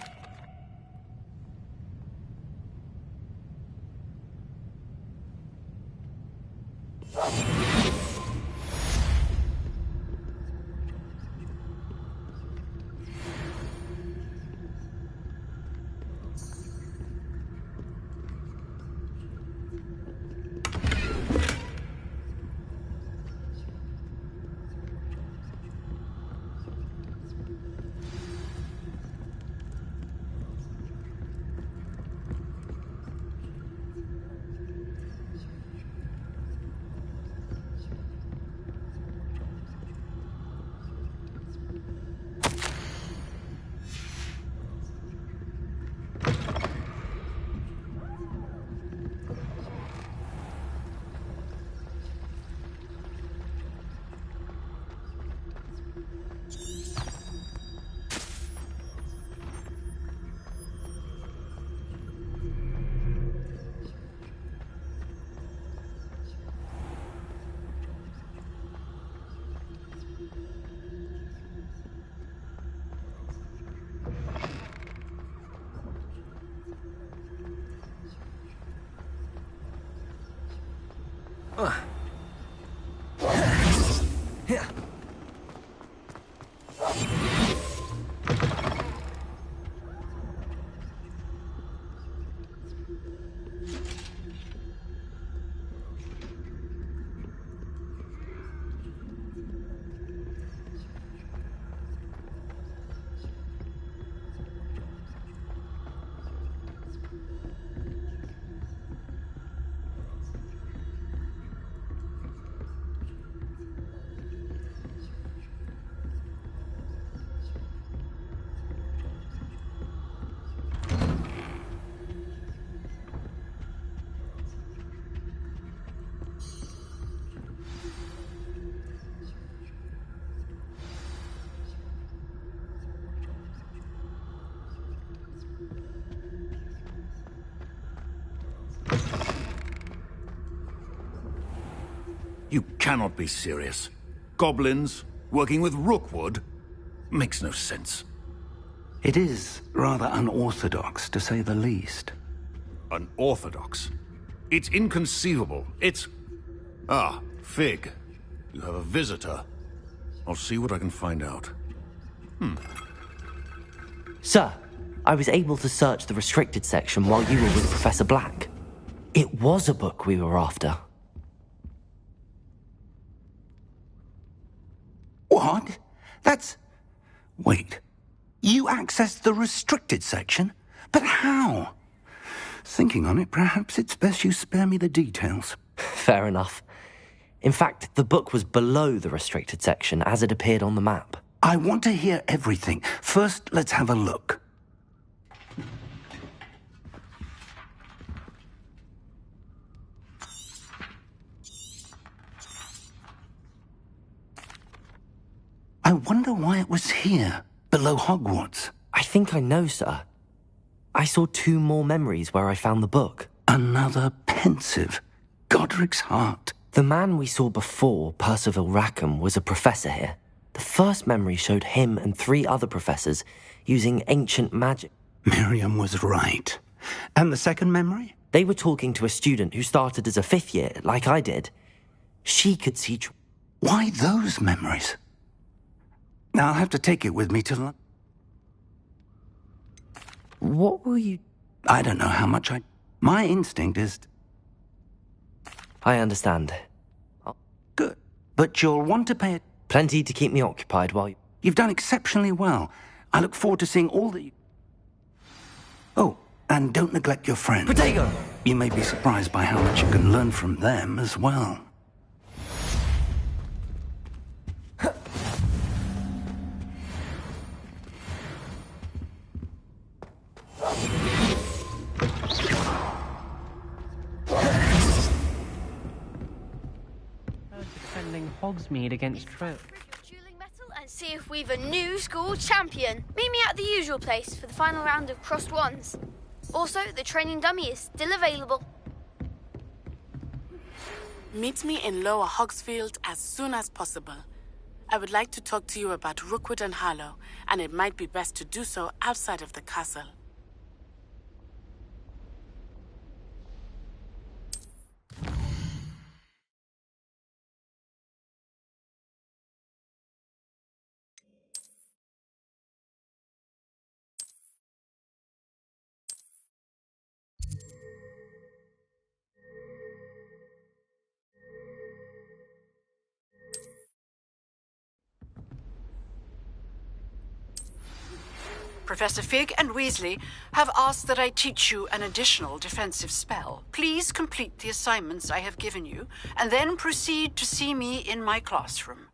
You cannot be serious. Goblins working with Rookwood? Makes no sense. It is rather unorthodox, to say the least. Unorthodox? It's inconceivable. It's... Ah, Fig. You have a visitor. I'll see what I can find out. Sir, I was able to search the restricted section while you were with Professor Black. It was a book we were after. What? That's... Wait. You accessed the restricted section? But how? Thinking on it, perhaps it's best you spare me the details. Fair enough. In fact, the book was below the restricted section as it appeared on the map. I want to hear everything. First, let's have a look. I wonder why it was here, below Hogwarts. I think I know, sir. I saw 2 more memories where I found the book. Another pensive. Godric's heart. The man we saw before, Percival Rackham, was a professor here. The first memory showed him and 3 other professors using ancient magic. Miriam was right. And the second memory? They were talking to a student who started as a 5th year, like I did. She could see... Why those memories? I'll have to take it with me to... What will you... I don't know how much I... My instinct is... I understand. Good. But you'll want to pay it... Plenty to keep me occupied while you... You've done exceptionally well. I look forward to seeing all that you... Oh, and don't neglect your friends. Protego! You may be surprised by how much you can learn from them as well. Defending Hogsmeade against Trout. Dueling metal and see if we've a new school champion. Meet me at the usual place for the final round of crossed wands. Also, the training dummy is still available. Meet me in Lower Hogsfield as soon as possible. I would like to talk to you about Rookwood and Harlow, and it might be best to do so outside of the castle. Professor Fig and Weasley have asked that I teach you an additional defensive spell. Please complete the assignments I have given you, and then proceed to see me in my classroom.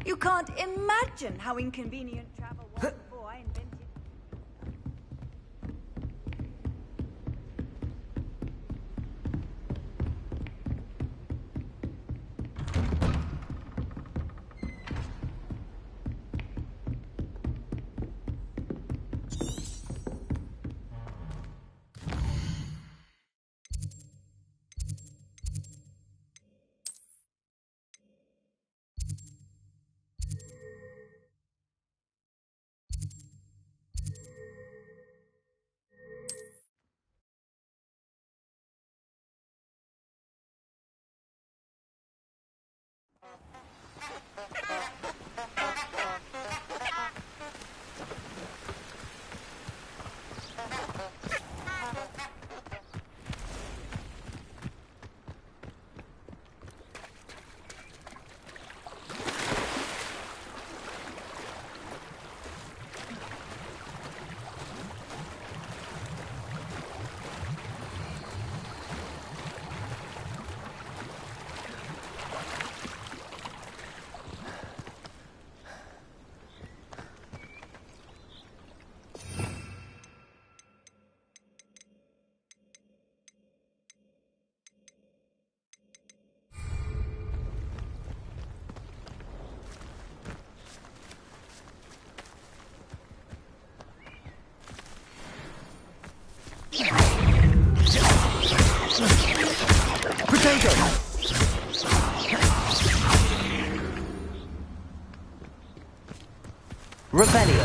You can't imagine how inconvenient travel was before I invented. Protego! Revelio.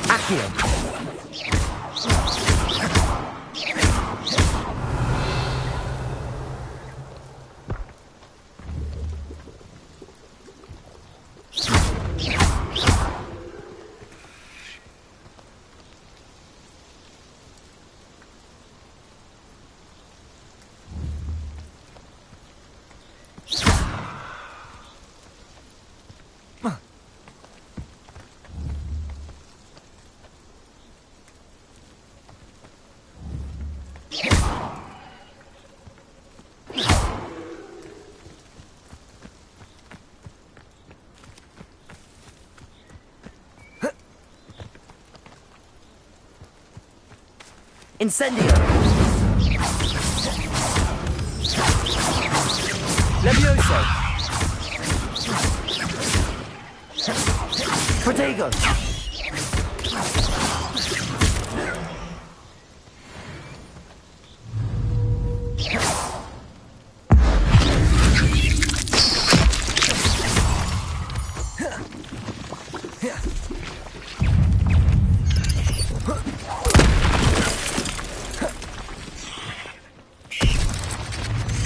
Accio. Incendio! Levioso! Protego!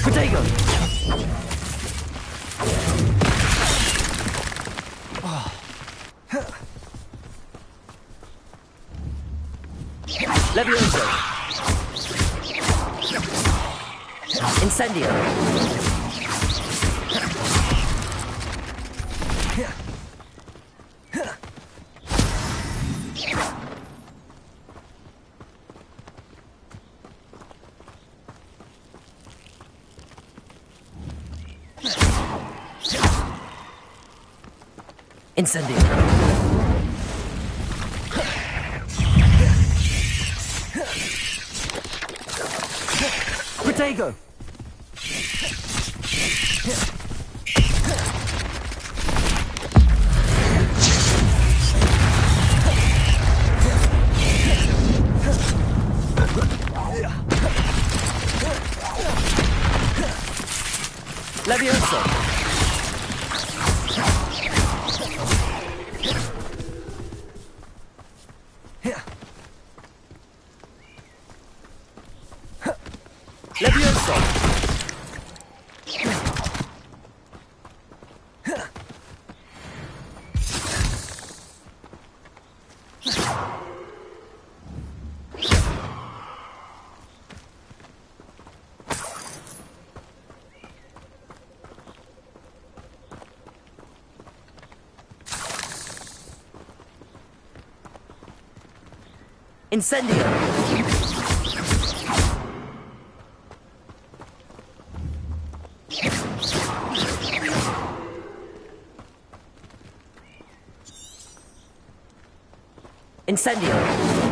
Protego! Levioso! Incendio! Incendio! Protego! Levioso! Levioso! Incendio! Incendio!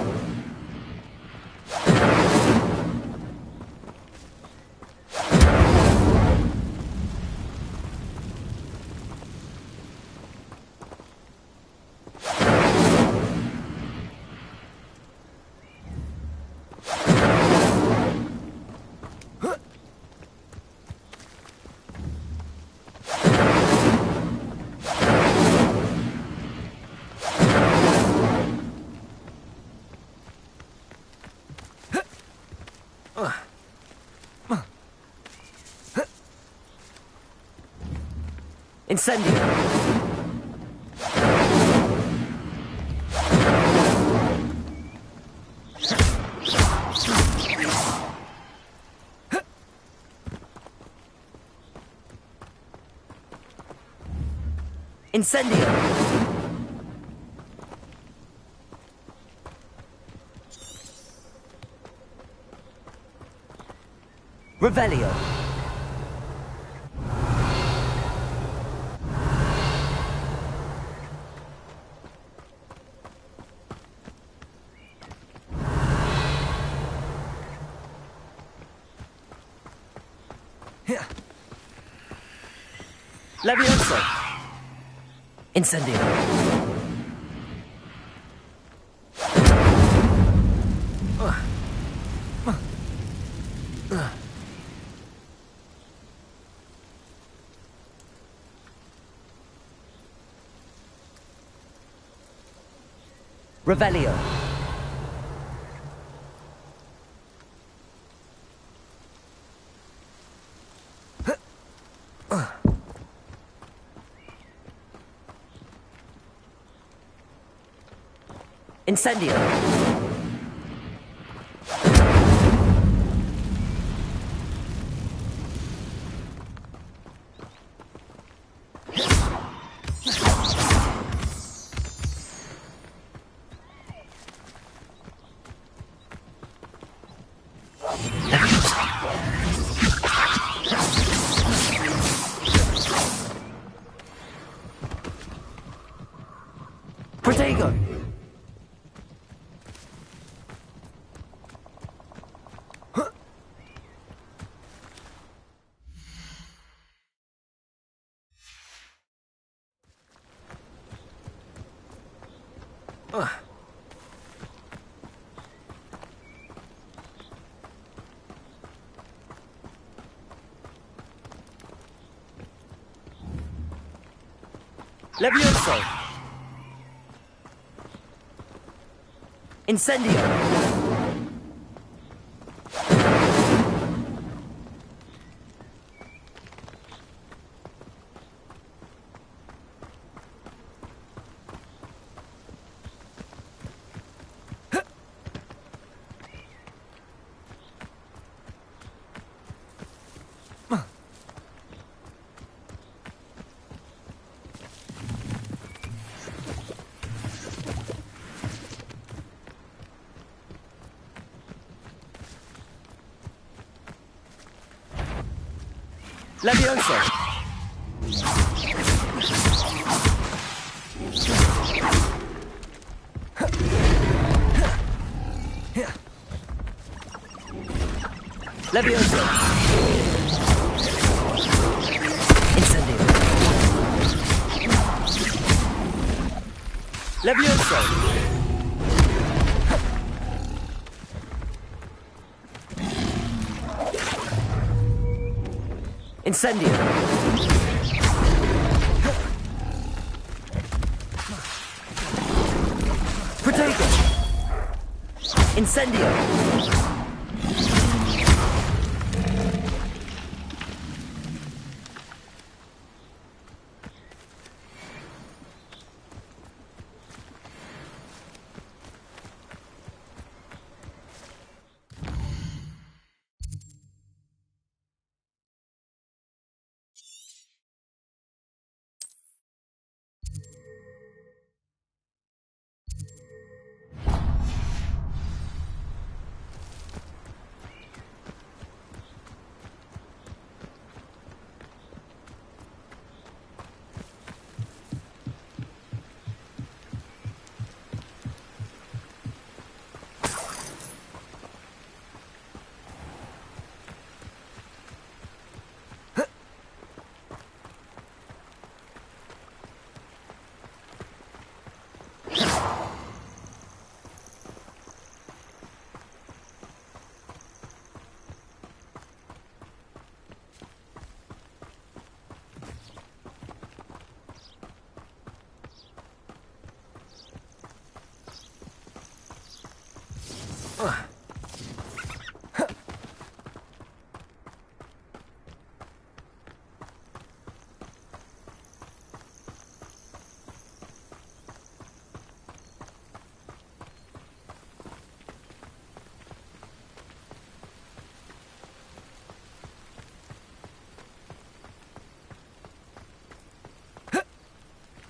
Incendio! Incendio! Revelio! Levioso! Incendio. Revelio. Incendio. Protego. Levioso. Incendio. Levioso. Levioso. Incendio. Levioso. Incendio. Protego. Incendio.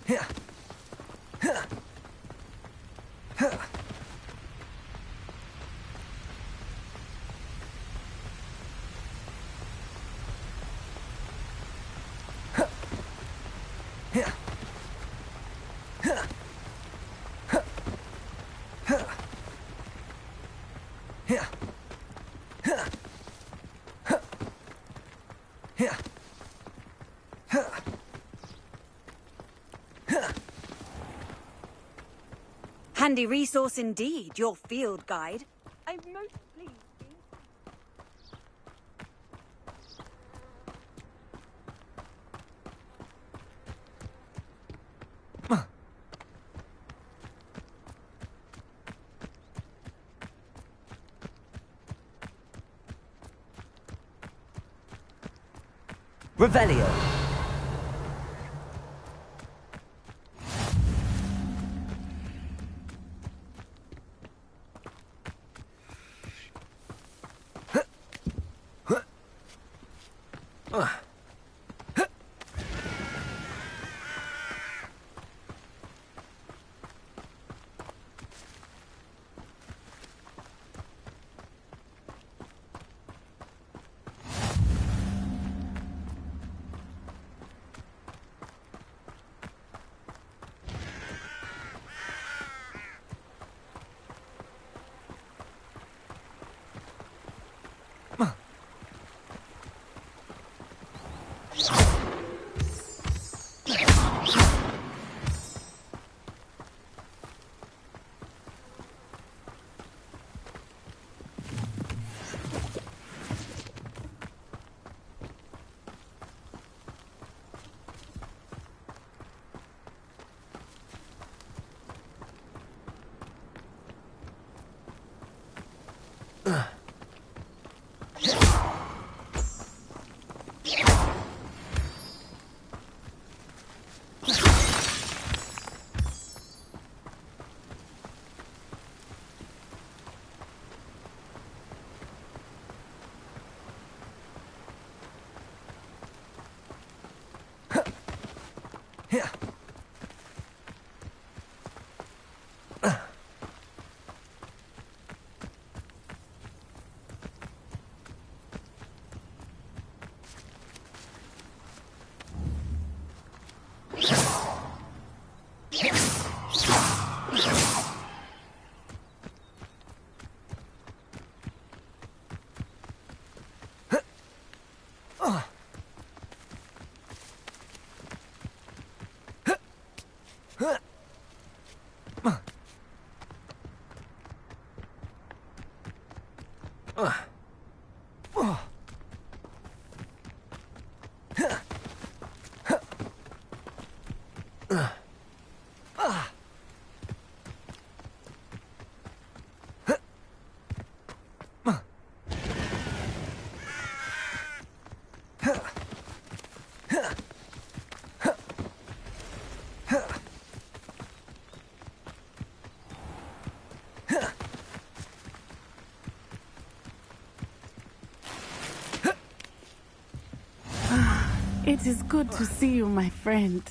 Yeah. Handy resource indeed, your field guide. I'm most pleased. Revelio. It is good to see you, my friend.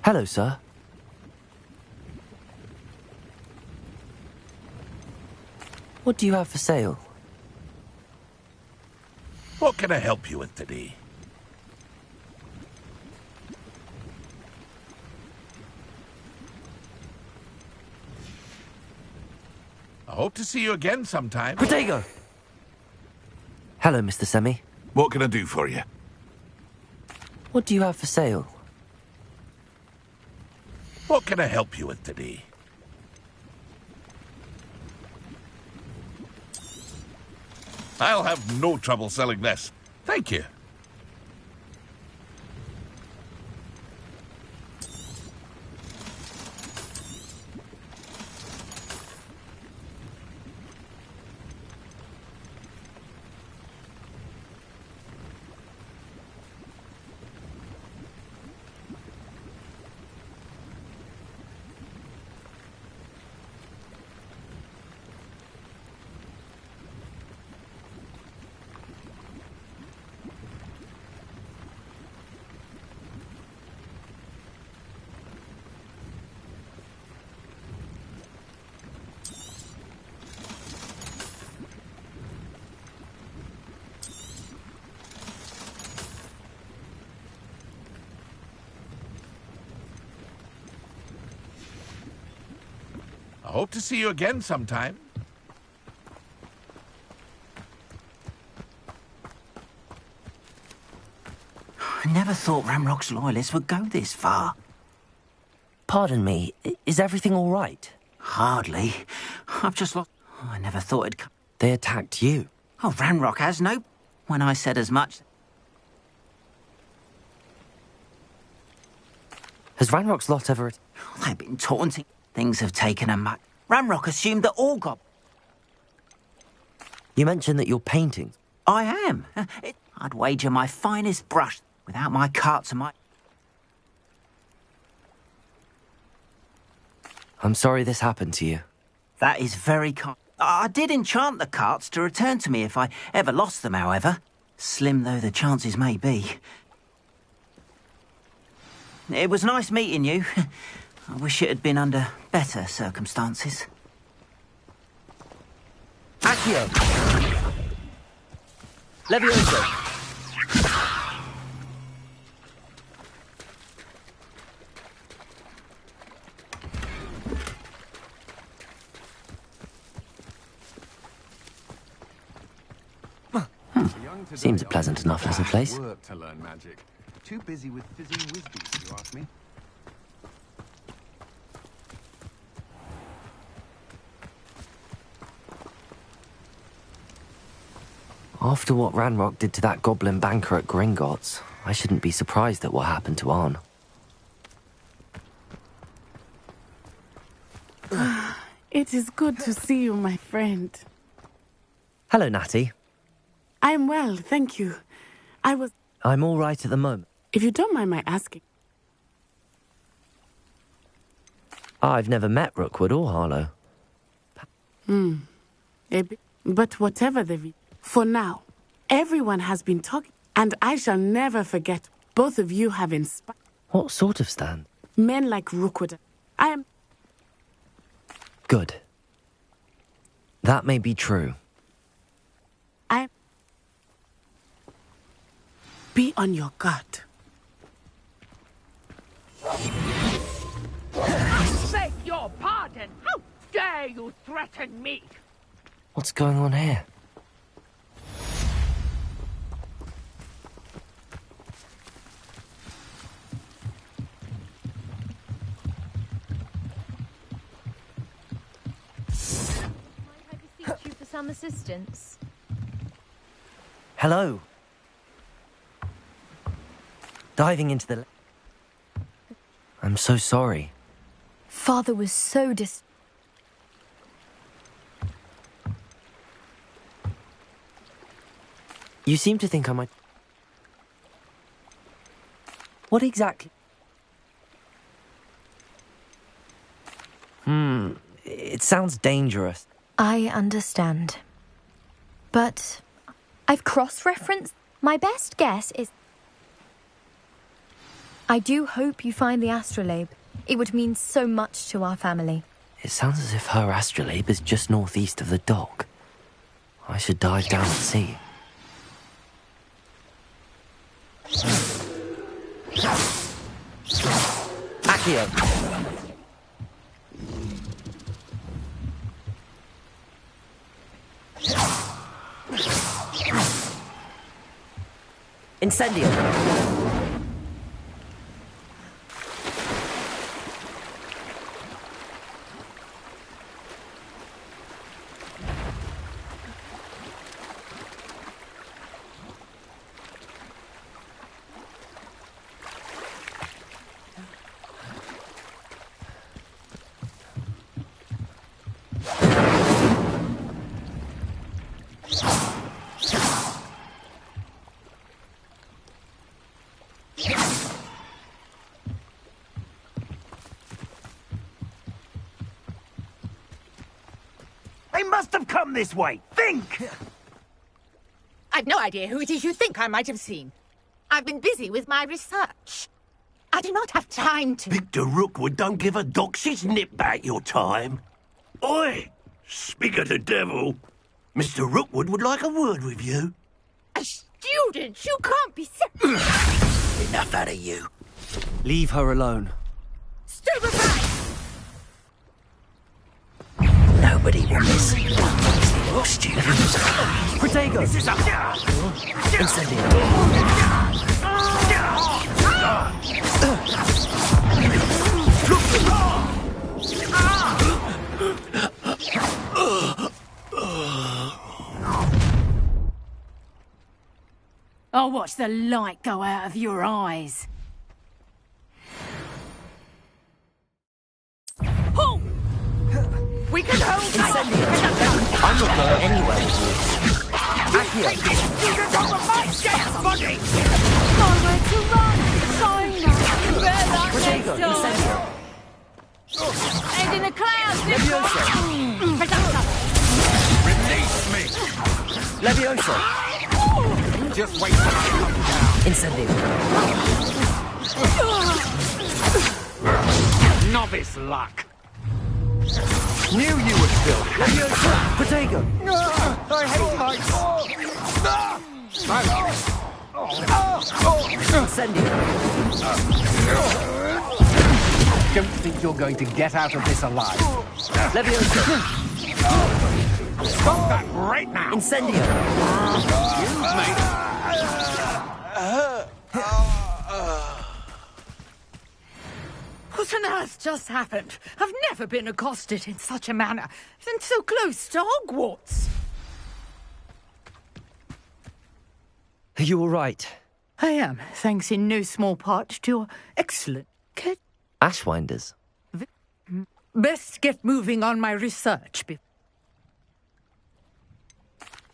Hello, sir. What do you have for sale? What can I help you with today? I hope to see you again sometime. Protego! Hello, Mr. Semi. What can I do for you? What do you have for sale? What can I help you with today? I'll have no trouble selling this. Thank you. Hope to see you again sometime. I never thought Ramrock's loyalists would go this far. Pardon me, is everything all right? Hardly. I've just lost... Oh, I never thought it'd come. They attacked you. Oh, Ramrock has no... When I said as much... Has Ranrock's lot ever... They've been taunting. Things have taken a much... Ramrock assumed that all got... You mentioned that you're painting. I am. I'd wager my finest brush without my carts and my... I'm sorry this happened to you. That is very kind. I did enchant the carts to return to me if I ever lost them, however. Slim though the chances may be. It was nice meeting you. I wish it had been under better circumstances. Accio! Levioso! Seems a pleasant enough little place. Work to learn magic. Too busy with fizzing whizbees, if you ask me. After what Ranrock did to that goblin banker at Gringotts, I shouldn't be surprised at what happened to Arn. It is good to see you, my friend. Hello, Natty. I'm well, thank you. I'm all right at the moment. If you don't mind my asking. I've never met Rookwood or Harlow. But whatever for now, everyone has been talking, and I shall never forget both of you have inspired. What sort of stand? Men like Rookwood. I am... Good. That may be true. Be on your guard. Beg your pardon! How dare you threaten me? What's going on here? Might I beseech you for some assistance? Hello. Diving into the... I'm so sorry. Father was so You seem to think I might... What exactly? It sounds dangerous. I understand. But I've cross-referenced. My best guess is... I do hope you find the astrolabe. It would mean so much to our family. It sounds as if her astrolabe is just northeast of the dock. I should dive down and see. Accio! Incendio! They must have come this way. Think! I've no idea who it is you think I might have seen. I've been busy with my research. I do not have time to... Victor Rookwood don't give a doxy's nip back your time. Oi! Speak of the devil. Mr. Rookwood would like a word with you. A student? You can't be... Enough out of you. Leave her alone. Stupefy! Nobody will miss. Protego! Incendio! I'll watch the light go out of your eyes. Hold! We can hold that! I'm not going anywhere with you. Accio! You can go with my death body! Nowhere to run! China! Bear that Protego! Incendio! Head in the clouds! Levioso! Release me! Levioso! Just wait till I come down. Incendio! Novice luck. Knew you would still. Levioso! Protego! I hate heights. Incendio! Don't think you're going to get out of this alive. Levioso! Stop that right now. Incendio! You've made it. What on earth just happened? I've never been accosted in such a manner, and so close to Hogwarts. Are you all right? I am, thanks in no small part to your excellent care. Ashwinders? Best get moving on my research.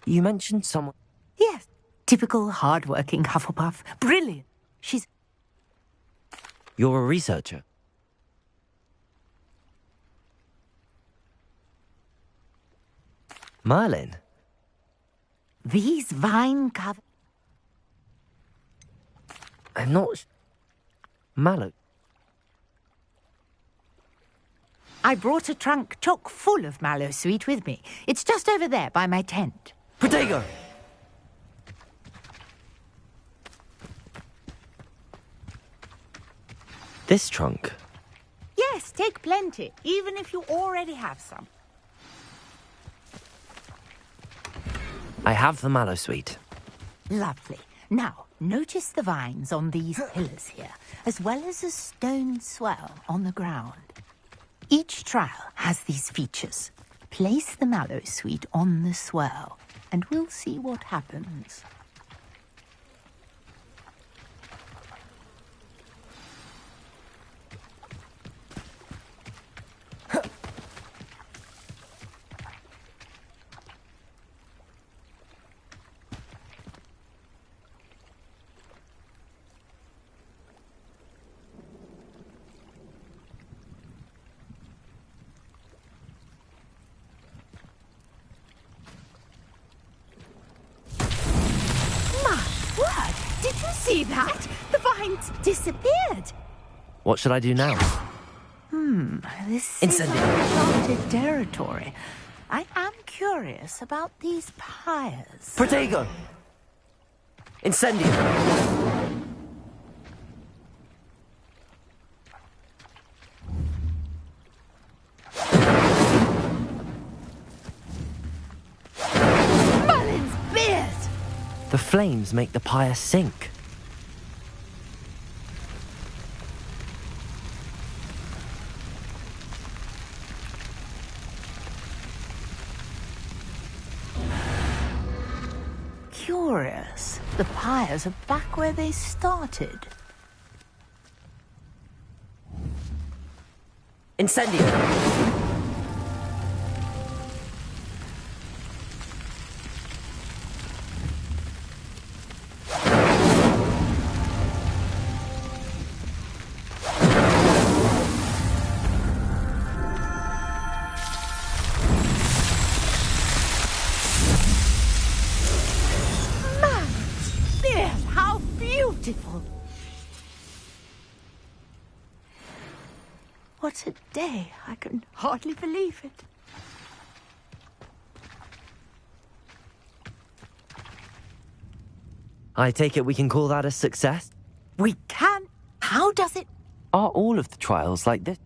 You mentioned someone... Yes, typical hard-working Hufflepuff. Brilliant. She's... You're a researcher? Merlin? These vine cover... I'm not... Mallow? I brought a trunk chock full of mallow sweet with me. It's just over there by my tent. Protego! This trunk? Yes, take plenty, even if you already have some. I have the mallow sweet. Lovely. Now, notice the vines on these pillars here, as well as a stone swell on the ground. Each trial has these features. Place the mallow sweet on the swell, and we'll see what happens. Did you see that? The vines disappeared. What should I do now? This Incendio. is uncharted territory. I am curious about these pyres. Protego! Incendio! Merlin's beard! The flames make the pyre sink. Curious. The pyres are back where they started. Incendio! Beautiful. What a day. I can hardly believe it. I take it we can call that a success? We can. How does it... Are all of the trials like this?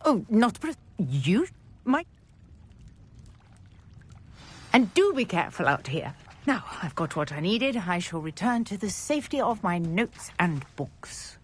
Oh, not... You might... And do be careful out here. Now, I've got what I needed. I shall return to the safety of my notes and books.